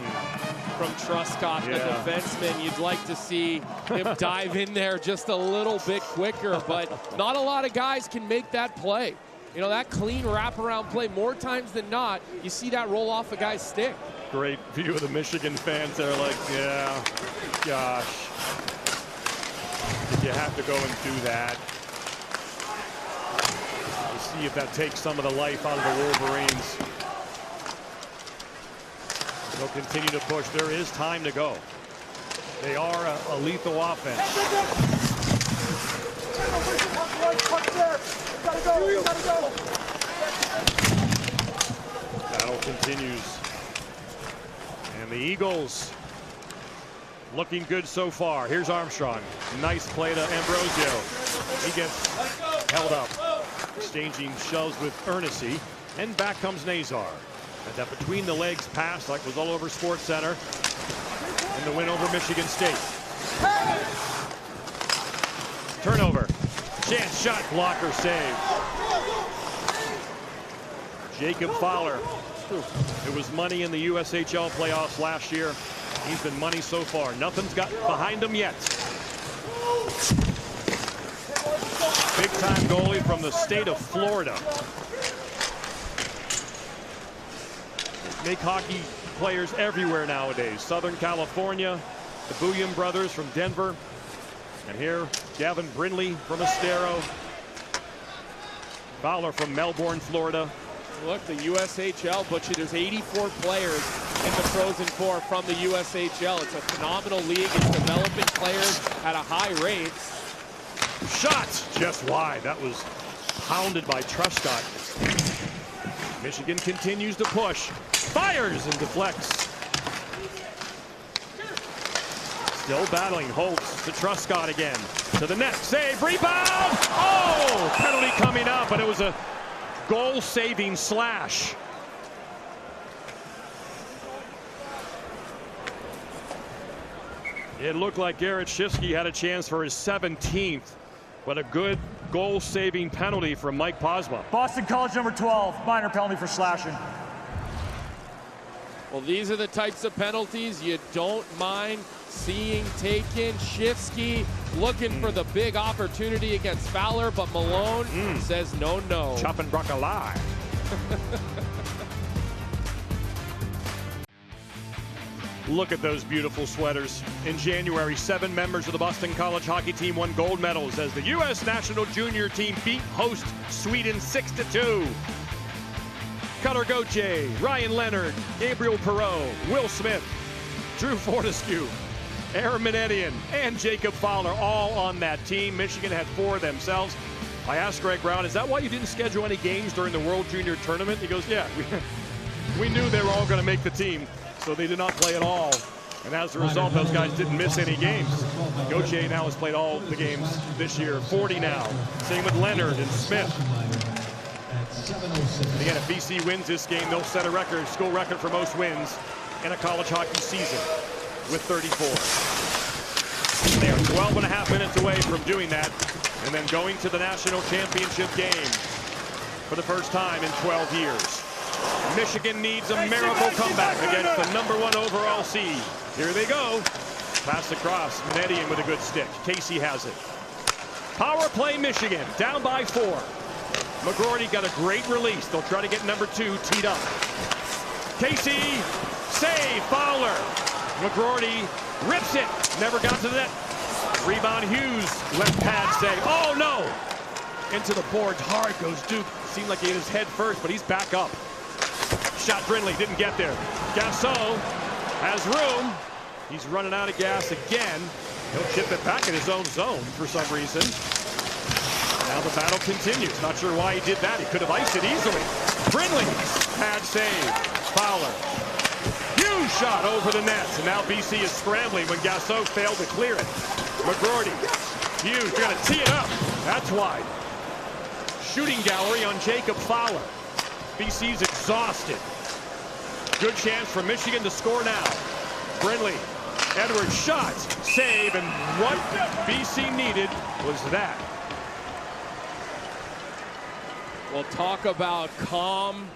from Truscott, the defenseman. You'd like to see him dive in there just a little bit quicker, but not a lot of guys can make that play. You know, that clean wraparound play, more times than not, you see that roll off a guy's stick. Great view of the Michigan fans. They're like, yeah, gosh. Did you have to go and do that? We'll see if that takes some of the life out of the Wolverines. They'll continue to push. There is time to go. They are a lethal offense. Battle continues. And the Eagles looking good so far. Here's Armstrong. Nice play to Ambrosio. He gets held up. Exchanging shoves with Ernest. And back comes Nazar. And that between the legs pass like was all over Sports Center. And the win over Michigan State. Turnover. Chance shot, blocker save. Jacob Fowler. It was money in the USHL playoffs last year. He's been money so far. Nothing's got behind him yet. Big-time goalie from the state of Florida. Make hockey players everywhere nowadays. Southern California, the Bouillon brothers from Denver. And here, Gavin Brindley from Estero. Fowler from Melbourne, Florida. Look, the USHL, Butchie, there's 84 players in the Frozen Four from the USHL. It's a phenomenal league. It's developing players at a high rate. Shot just wide. That was pounded by Truscott. Michigan continues to push. Fires and deflects. Still battling. Holtz to Truscott again. To the net. Save. Rebound. Oh! Penalty coming up, but it was a goal-saving slash. It looked like Garrett Shifsky had a chance for his 17th, but a good goal-saving penalty from Mike Posma. Boston College number 12, minor penalty for slashing. Well, these are the types of penalties you don't mind seeing taken. Shifsky looking for the big opportunity against Fowler, but Malone says no. Chopping broccoli. Look at those beautiful sweaters. In January, 7 members of the Boston College hockey team won gold medals as the U.S. national junior team beat host Sweden 6-2. Cutter Gauthier, Ryan Leonard, Gabriel Perreault, Will Smith, Drew Fortescue, Aaron Minetian, and Jacob Fowler all on that team. Michigan had 4 themselves. I asked Greg Brown, is that why you didn't schedule any games during the World Junior Tournament? He goes, yeah, we knew they were all going to make the team, so they did not play at all. And as a result, those guys didn't miss any games. Gauthier now has played all the games this year, 40 now. Same with Leonard and Smith. And again, if BC wins this game, they'll set a record, school record for most wins in a college hockey season with 34. They are 12 and a half minutes away from doing that and then going to the national championship game for the first time in 12 years. Michigan needs a miracle comeback against the #1 overall seed. Here they go. Pass across. Minetian with a good stick. Casey has it. Power play Michigan. Down by 4. McGroarty got a great release. They'll try to get #2 teed up. Casey. Save. Fowler. McGroarty rips it. Never got to the net. Rebound Hughes. Left pad save. Oh no. Into the boards. Hard goes Duke. Seemed like he hit his head first, but he's back up. Shot Brindley, didn't get there. Gasson has room. He's running out of gas again. He'll chip it back in his own zone for some reason. Now the battle continues. Not sure why he did that. He could have iced it easily. Brindley, pad save. Fowler. Huge shot over the net. And now BC is scrambling when Gasson failed to clear it. McGroarty. Hughes, you're going to tee it up. That's wide. Shooting gallery on Jacob Fowler. BC's exhausted. Good chance for Michigan to score now. Brindley, Edwards shot, save, and what BC needed was that. We'll talk about calm,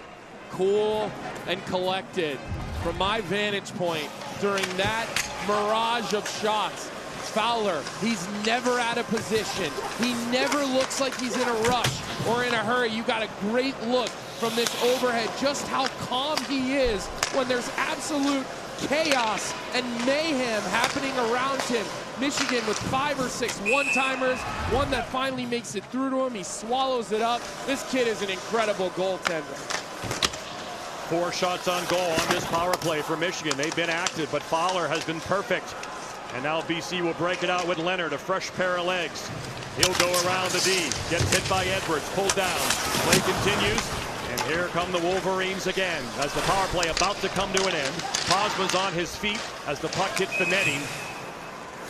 cool, and collected. From my vantage point, during that mirage of shots, Fowler, he's never out of position. He never looks like he's in a rush or in a hurry. You got a great look from this overhead, just how calm he is when there's absolute chaos and mayhem happening around him. Michigan with 5 or 6 one-timers, one that finally makes it through to him. He swallows it up. This kid is an incredible goaltender. 4 shots on goal on this power play for Michigan. They've been active, but Fowler has been perfect. And now BC will break it out with Leonard, a fresh pair of legs. He'll go around the D, gets hit by Edwards, pulled down. Play continues. And here come the Wolverines again as the power play about to come to an end. Posma's on his feet as the puck hits the netting.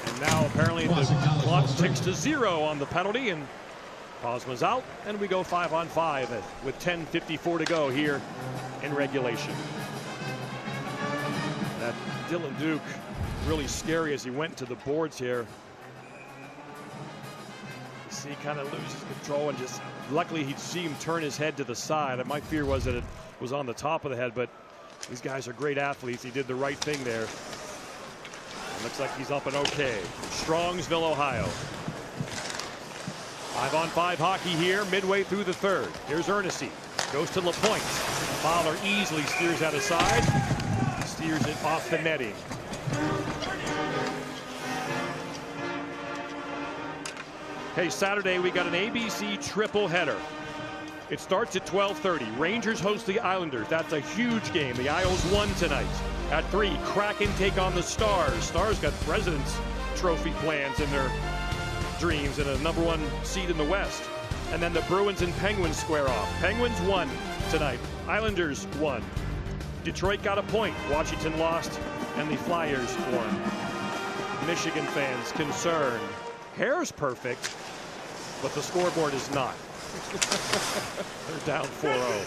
And now apparently the clock ticks to 0 on the penalty, and Posma's out, and we go 5-on-5 with 10:54 to go here in regulation. That Dylan Duke, really scary as he went to the boards here. He kind of loses control and just luckily he'd see him turn his head to the side. And my fear was that it was on the top of the head, but these guys are great athletes. He did the right thing there. It looks like he's up and okay. Strongsville, Ohio. 5-on-5 hockey here midway through the 3rd. Here's Ernest. Goes to LaPointe. Fowler easily steers that aside. Steers it off the netting. Hey, Saturday we got an ABC triple header. It starts at 12:30. Rangers host the Islanders. That's a huge game. The Isles won tonight. At 3, Kraken take on the Stars. Stars got President's Trophy plans in their dreams and a #1 seed in the West. And then the Bruins and Penguins square off. Penguins won tonight. Islanders won. Detroit got a point. Washington lost, and the Flyers won. Michigan fans concerned. Hair's perfect, but the scoreboard is not. They're down 4-0.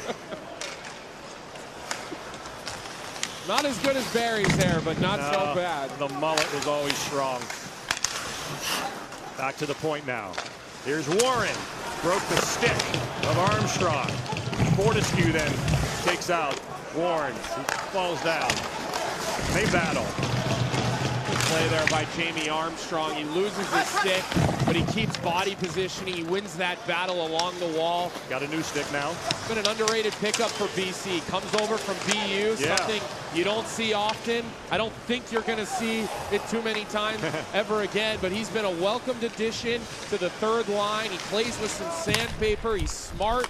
Not as good as Barry's hair, but not so bad. The mullet was always strong. Back to the point now. Here's Warren. Broke the stick of Armstrong. Fortescue then takes out Warren. falls down. They battle. Good play there by Jamie Armstrong. He loses his stick, but he keeps body positioning. He wins that battle along the wall. Got a new stick now. It's been an underrated pickup for BC. Comes over from BU, something you don't see often. I don't think you're going to see it too many times ever again, but he's been a welcomed addition to the third line. He plays with some sandpaper. He's smart.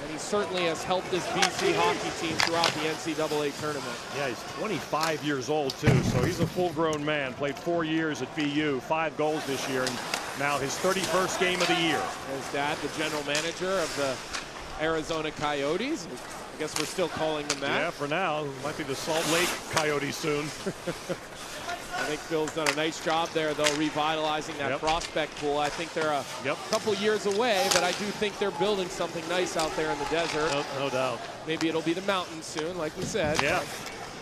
And he certainly has helped this BC hockey team throughout the NCAA tournament. Yeah, he's 25 years old, too, so he's a full-grown man. Played 4 years at BU, 5 goals this year, and now his 31st game of the year. His dad, the general manager of the Arizona Coyotes. I guess we're still calling them that. Yeah, for now. Might be the Salt Lake Coyotes soon. I think Phil's done a nice job there, though, revitalizing that prospect pool. I think they're a couple years away, but I do think they're building something nice out there in the desert. No doubt. Maybe it'll be the mountains soon, like we said. Yeah.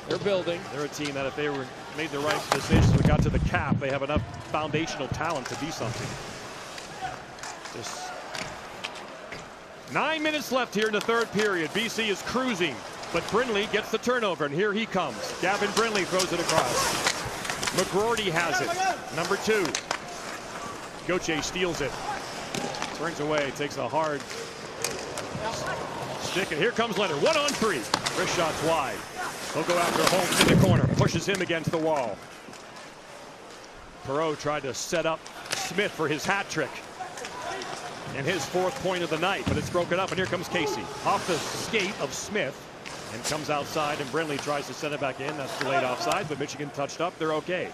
They're building. They're a team that if they made the right decisions and got to the cap, they have enough foundational talent to be something. Just 9 minutes left here in the third period. BC is cruising, but Brindley gets the turnover, and here he comes. Gavin Brindley throws it across. McGroarty has it. Number 2. Gauthier steals it. Turns away, takes a hard stick, and here comes Leonard. 1-on-3. Wrist shot's wide. He'll go after Holmes in the corner. Pushes him against the wall. Perreault tried to set up Smith for his hat trick. And his 4th point of the night, but it's broken up, and here comes Casey. Off the skate of Smith. And comes outside, and Brindley tries to send it back in. That's delayed offside, but Michigan touched up. They're okay.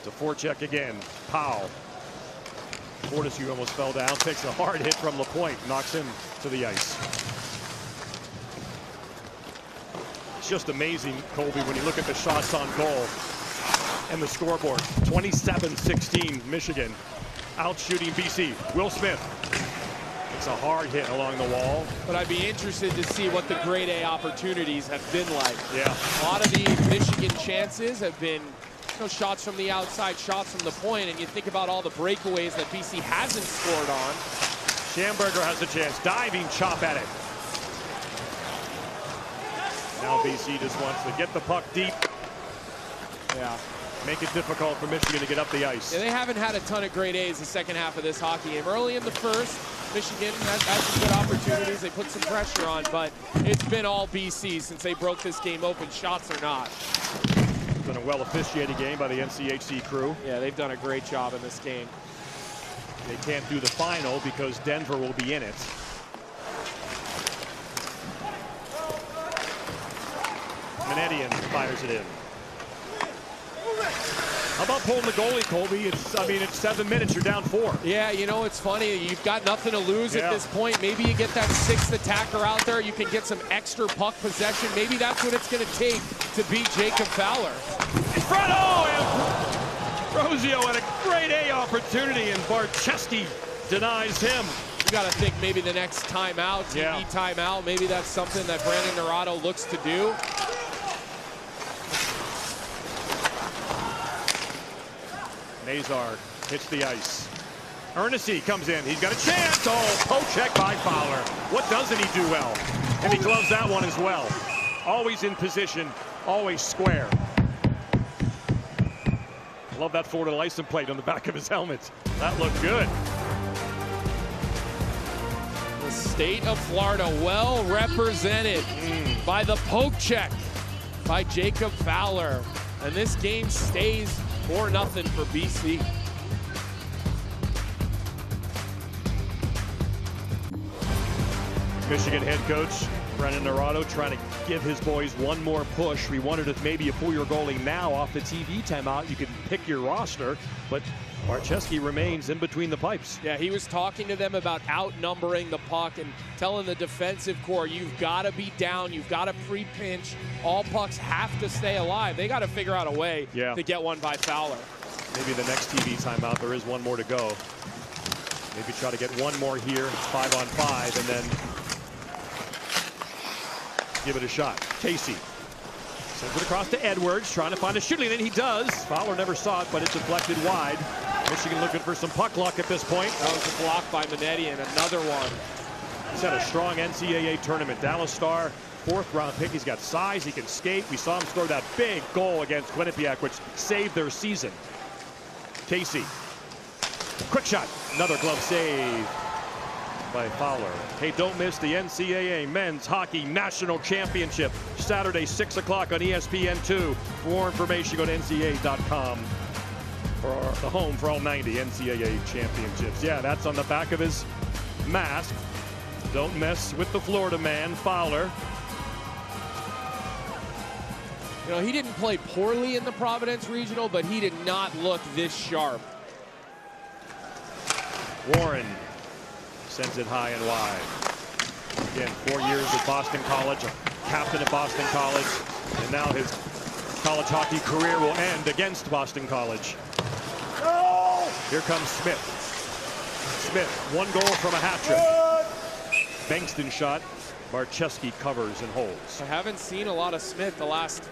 To forecheck again. Powell. Fortescue almost fell down. Takes a hard hit from LaPointe. Knocks him to the ice. It's just amazing, Colby, when you look at the shots on goal and the scoreboard. 27-16 Michigan. Out shooting BC. Will Smith. It's a hard hit along the wall. But I'd be interested to see what the grade A opportunities have been like. Yeah. A lot of these Michigan chances have been shots from the outside, shots from the point, and you think about all the breakaways that BC hasn't scored on. Schamberger has a chance. Diving chop at it. Now BC just wants to get the puck deep. Yeah. Make it difficult for Michigan to get up the ice. Yeah, they haven't had a ton of grade A's the second half of this hockey game. Early in the first, Michigan had some good opportunities. They put some pressure on, but it's been all BC since they broke this game open, shots or not. It's been a well-officiated game by the NCHC crew. Yeah, they've done a great job in this game. They can't do the final because Denver will be in it. Manetian fires it in. How about pulling the goalie, Colby? It's 7 minutes. You're down 4. Yeah, you know, it's funny. You've got nothing to lose at this point. Maybe you get that 6th attacker out there. You can get some extra puck possession. Maybe that's what it's going to take to beat Jacob Fowler. In front, and Rosio had a grade A opportunity, and Barcheski denies him. You got to think maybe the next timeout, TV timeout, maybe that's something that Brandon Naurato looks to do. Nazar hits the ice. Ernest comes in. He's got a chance. Oh, poke check by Fowler. What doesn't he do well? And he gloves that one as well. Always in position, always square. Love that Florida license plate on the back of his helmet. That looked good. The state of Florida well represented by the poke check by Jacob Fowler. And this game stays 4-0 for BC. Michigan head coach Brendan Naurato trying to give his boys one more push. We wondered if maybe you pull your goalie now off the TV timeout, you could pick your roster, but Barcheski remains in between the pipes. Yeah, he was talking to them about outnumbering the puck and telling the defensive core, you've got to be down, you've got to pre-pinch. All pucks have to stay alive. They got to figure out a way to get one by Fowler. Maybe the next TV timeout, there is one more to go. Maybe try to get one more here, 5-on-5, and then give it a shot. Casey sends it across to Edwards, trying to find a shooting, and he does. Fowler never saw it, but it's deflected wide. Michigan looking for some puck luck at this point. That was a block by Manetian, another one. He's had a strong NCAA tournament. Dallas Star 4th-round pick. He's got size. He can skate. We saw him score that big goal against Quinnipiac, which saved their season. Casey. Quick shot. Another glove save by Fowler. Hey, don't miss the NCAA Men's Hockey National Championship. Saturday, 6 o'clock on ESPN2. For more information, go to ncaa.com. For the home for all 90 NCAA championships. Yeah, that's on the back of his mask. Don't mess with the Florida man, Fowler. You know, he didn't play poorly in the Providence Regional, but he did not look this sharp. Warren sends it high and wide. Again, 4 years at Boston College, a captain at Boston College, and now his college hockey career will end against Boston College. Here comes Smith. Smith, 1 goal from a hat trick. Bankston shot. Marcheski covers and holds. I haven't seen a lot of Smith the last,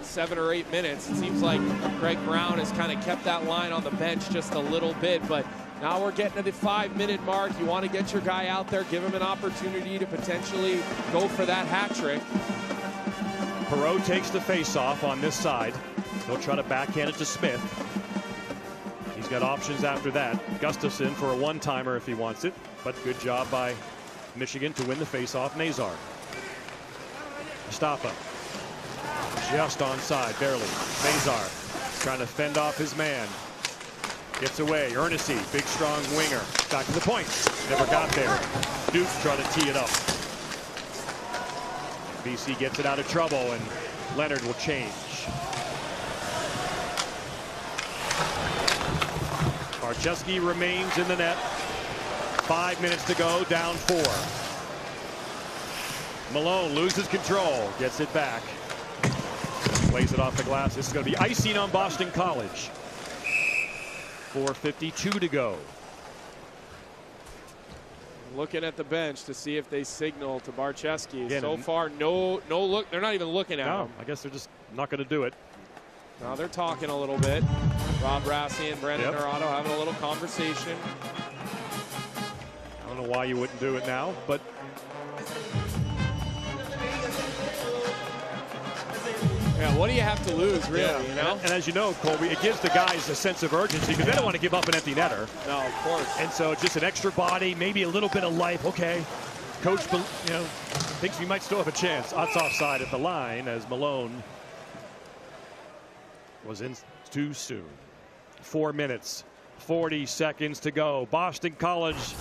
7 or 8 minutes. It seems like Greg Brown has kind of kept that line on the bench just a little bit, but now we're getting to the 5-minute mark. You want to get your guy out there, give him an opportunity to potentially go for that hat trick. Perot takes the face-off on this side. He'll try to backhand it to Smith. He's got options after that. Gustafson for a one-timer if he wants it, but good job by Michigan to win the face-off. Nazar. Mustafa. Just onside, barely. Nazar trying to fend off his man. Gets away. Ernestine, big strong winger. Back to the point. Never got there. Duke trying to tee it up. BC gets it out of trouble, and Leonard will change. Marcheski remains in the net. 5 minutes to go, down 4. Malone loses control, gets it back. Plays it off the glass. This is going to be icing on Boston College. 4:52 to go. Looking at the bench to see if they signal to Barcheski. So far, no look. They're not even looking at him. I guess they're just not going to do it. Now they're talking a little bit. Rob Rassi and Brendan Dorado having a little conversation. I don't know why you wouldn't do it now, but yeah, what do you have to lose, really? You know? And as you know, Colby, it gives the guys a sense of urgency because they don't want to give up an empty netter. No, of course. And so just an extra body, maybe a little bit of life. Okay, coach, thinks we might still have a chance. Odds offside at the line as Malone was in too soon. 4 minutes, 40 seconds to go. Boston College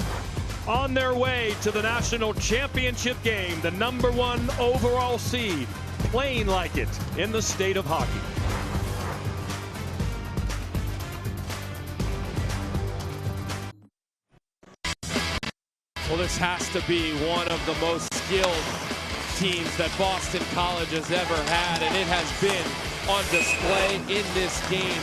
on their way to the national championship game, the #1 overall seed, playing like it in the state of hockey. Well, this has to be one of the most skilled teams that Boston College has ever had, and it has been on display in this game.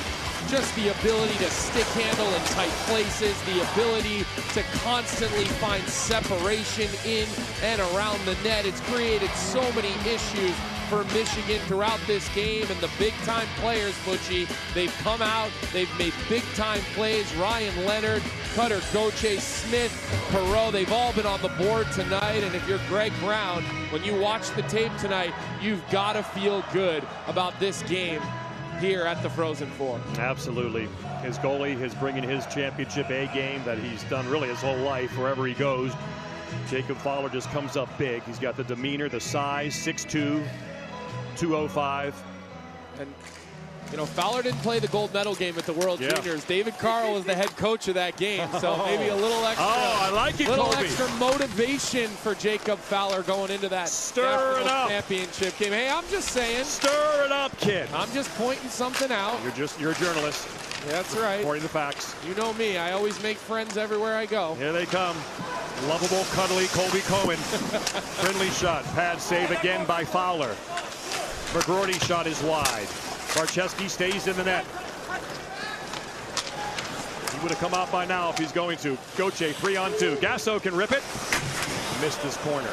Just the ability to stick handle in tight places, the ability to constantly find separation in and around the net. It's created so many issues for Michigan throughout this game, and the big-time players, Butchie, they've come out, they've made big-time plays. Ryan Leonard, Cutter Gauthier, Smith, Perot, they've all been on the board tonight, and if you're Greg Brown, when you watch the tape tonight, you've got to feel good about this game here at the Frozen Four. Absolutely. His goalie is bringing his championship A game that he's done really his whole life wherever he goes. Jacob Fowler just comes up big. He's got the demeanor, the size, 6'2", 205. And, Fowler didn't play the gold medal game at the World Juniors. David Carl was the head coach of that game, so maybe a little extra. I like it, little Colby. extra motivation for Jacob Fowler going into that Stir it up. championship game. Hey, I'm just saying. Stir it up, kid. I'm just pointing something out. You're a journalist. That's right. Reporting the facts. You know me. I always make friends everywhere I go. Here they come. Lovable, cuddly Colby Cohen. Friendly shot. Pad save again by Fowler. McGroarty shot is wide. Barcheski stays in the net. He would have come out by now if he's going to. Gauthier 3-on-2. Gasso can rip it. Missed his corner.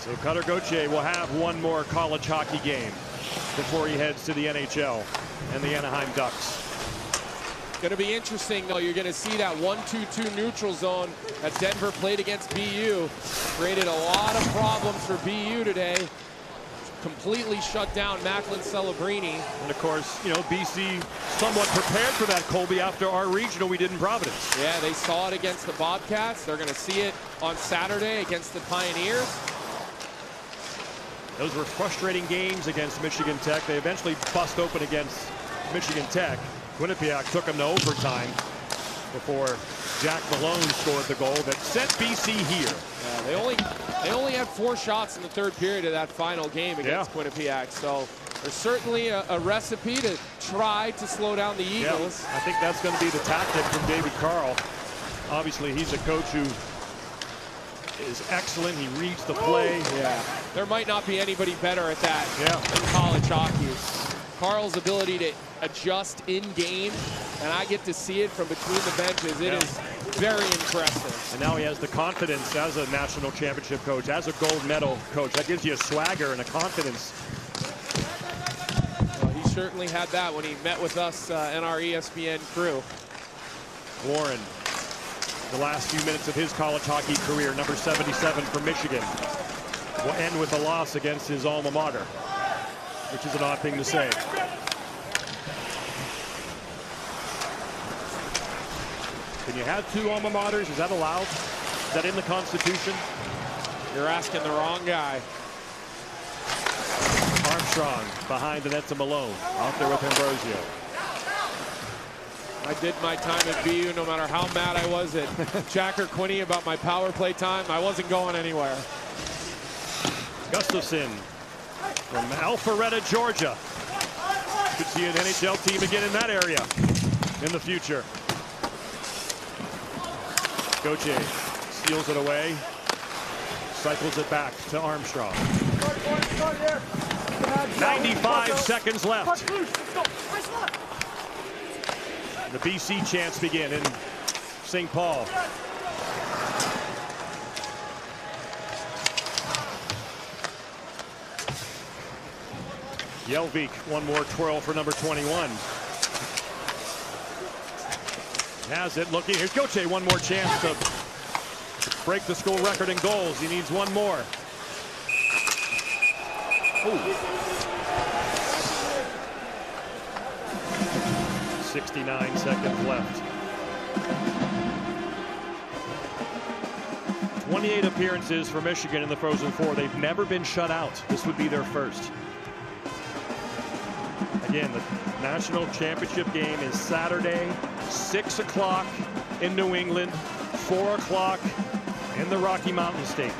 So Cutter Gauthier will have one more college hockey game before he heads to the NHL and the Anaheim Ducks. Going to be interesting, though. You're going to see that 1-2-2 neutral zone that Denver played against BU. Created a lot of problems for BU today. Completely shut down Macklin Celebrini. And of course, you know, BC somewhat prepared for that, Colby, after our regional we did in Providence. Yeah, they saw it against the Bobcats. They're going to see it on Saturday against the Pioneers. Those were frustrating games against Michigan Tech. They eventually bust open against Michigan Tech. Quinnipiac took them to overtime before Jack Malone scored the goal that sent BC here. Yeah, they only had 4 shots in the third period of that final game against Quinnipiac. So there's certainly a recipe to try to slow down the Eagles. I think that's going to be the tactic from David Carl. Obviously, he's a coach who is excellent. He reads the play. Yeah, there might not be anybody better at that in college hockey. Carl's ability to adjust in game, and I get to see it from between the benches. It is very impressive. And now he has the confidence as a national championship coach, as a gold medal coach. That gives you a swagger and a confidence. Well, he certainly had that when he met with us and our ESPN crew. Warren, the last few minutes of his college hockey career, number 77 for Michigan, will end with a loss against his alma mater, which is an odd thing to say. Can you have 2 alma maters? Is that allowed? Is that in the Constitution? You're asking the wrong guy. Armstrong behind the net to Malone. Out there with Ambrosio. I did my time at BU no matter how mad I was at Jack or Quinney about my power play time. I wasn't going anywhere. Gustafson from Alpharetta, Georgia. Could see an NHL team again in that area in the future. Gauthier steals it away, cycles it back to Armstrong. 95 seconds left. The BC chants begin in St. Paul. Jelvik, one more twirl for number 21. Has it, looking, here's Gauthier, one more chance to break the school record in goals. He needs one more. Ooh. 69 seconds left. 28 appearances for Michigan in the Frozen Four. They've never been shut out. This would be their first. Again, the national championship game is Saturday, 6 o'clock in New England, 4 o'clock in the Rocky Mountain State.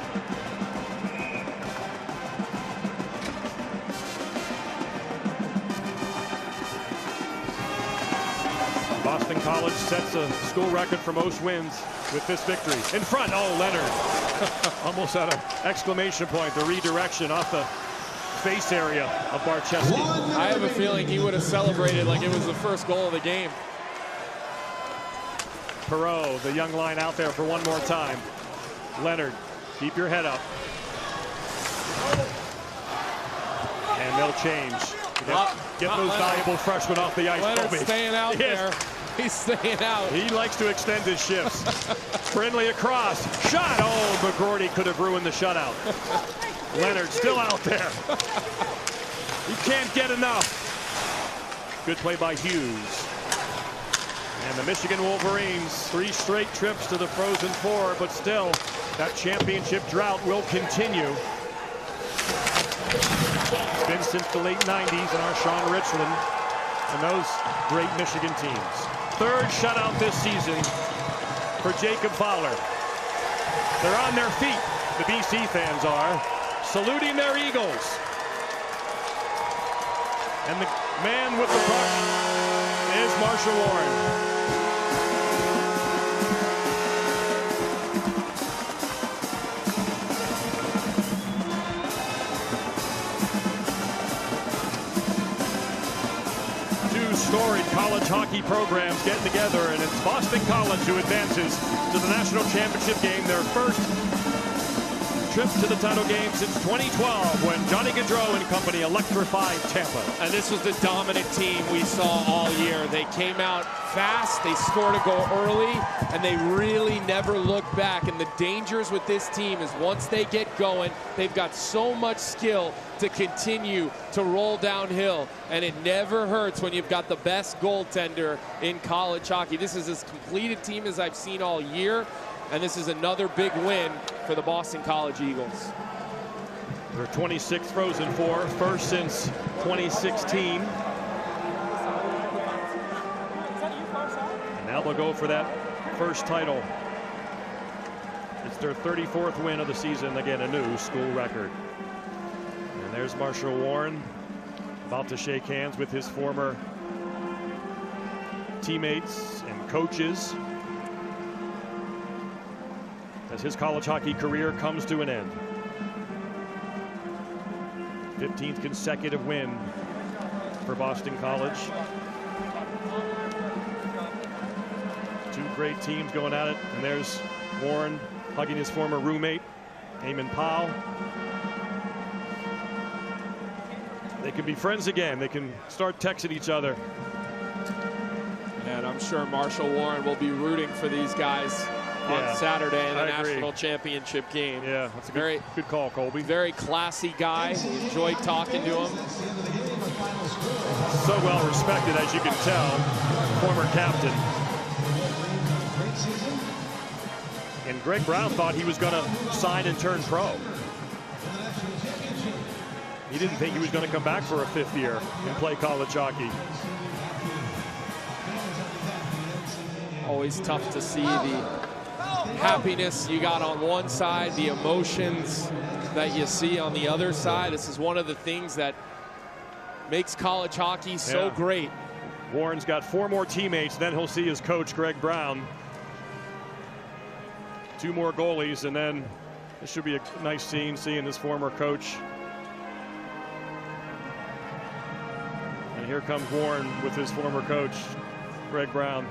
Boston College sets a school record for most wins with this victory. In front, oh, Leonard. Almost at an exclamation point, the redirection off the face area of Barczewski. I have a feeling he would have celebrated like it was the first goal of the game. Perreault, the young line out there for one more time. Leonard, keep your head up. And they'll change. Get those valuable freshmen off the ice. Leonard's staying out there. He's staying out. He likes to extend his shifts. Friendly across. Shot. Oh, McGroarty could have ruined the shutout. Leonard still out there. He can't get enough. Good play by Hughes. And the Michigan Wolverines, 3 straight trips to the Frozen Four, but still, that championship drought will continue. It's been since the late 90s in our Sean Richland and those great Michigan teams. 3rd shutout this season for Jacob Fowler. They're on their feet, the BC fans are, saluting their Eagles. And the man with the puck is Marshall Warren. Storied college hockey programs getting together, and it's Boston College who advances to the national championship game, their first trip to the title game since 2012 when Johnny Gaudreau and company electrified Tampa. And this was the dominant team we saw all year. They came out fast, they scored a goal early, and they really never looked back. And the dangers with this team is once they get going, they've got so much skill to continue to roll downhill. And it never hurts when you've got the best goaltender in college hockey. This is as complete a team as I've seen all year. And this is another big win for the Boston College Eagles. They're 26th Frozen Four, first since 2016. And now they'll go for that first title. It's their 34th win of the season, again a new school record. And there's Marshall Warren about to shake hands with his former teammates and coaches as his college hockey career comes to an end. 15th consecutive win for Boston College. Two great teams going at it, and there's Warren hugging his former roommate, Eamon Powell. They can be friends again. They can start texting each other. And I'm sure Marshall Warren will be rooting for these guys on Saturday in the national championship game. Yeah, that's a good call, Colby. Very classy guy. Enjoyed talking to him. So well respected, as you can tell. Former captain. And Greg Brown thought he was going to sign and turn pro. He didn't think he was going to come back for a 5th year and play college hockey. Always tough to see the happiness you got on one side, the emotions that you see on the other side. This is one of the things that makes college hockey so great. Warren's got 4 more teammates, then he'll see his coach, Greg Brown. 2 more goalies, and then this should be a nice scene, seeing his former coach. And here comes Warren with his former coach, Greg Brown.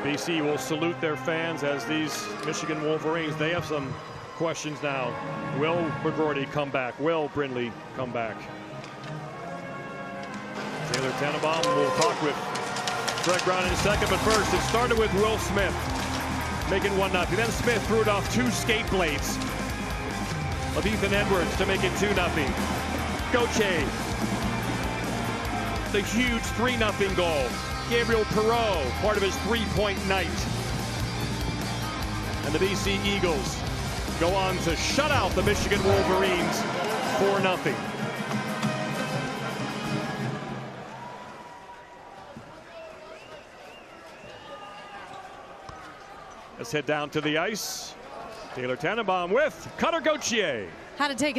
BC will salute their fans as these Michigan Wolverines, they have some questions now. Will McGroarty come back? Will Brindley come back? Taylor Tannenbaum will talk with Greg Brown in a second, but first it started with Will Smith making 1-0. Then Smith threw it off 2 skate blades of Ethan Edwards to make it 2-0. Gauthier, the huge 3-0 goal. Gabriel Perreault, part of his 3-point night. And the BC Eagles go on to shut out the Michigan Wolverines 4-0. Let's head down to the ice. Taylor Tannenbaum with Cutter Gauthier. Had to take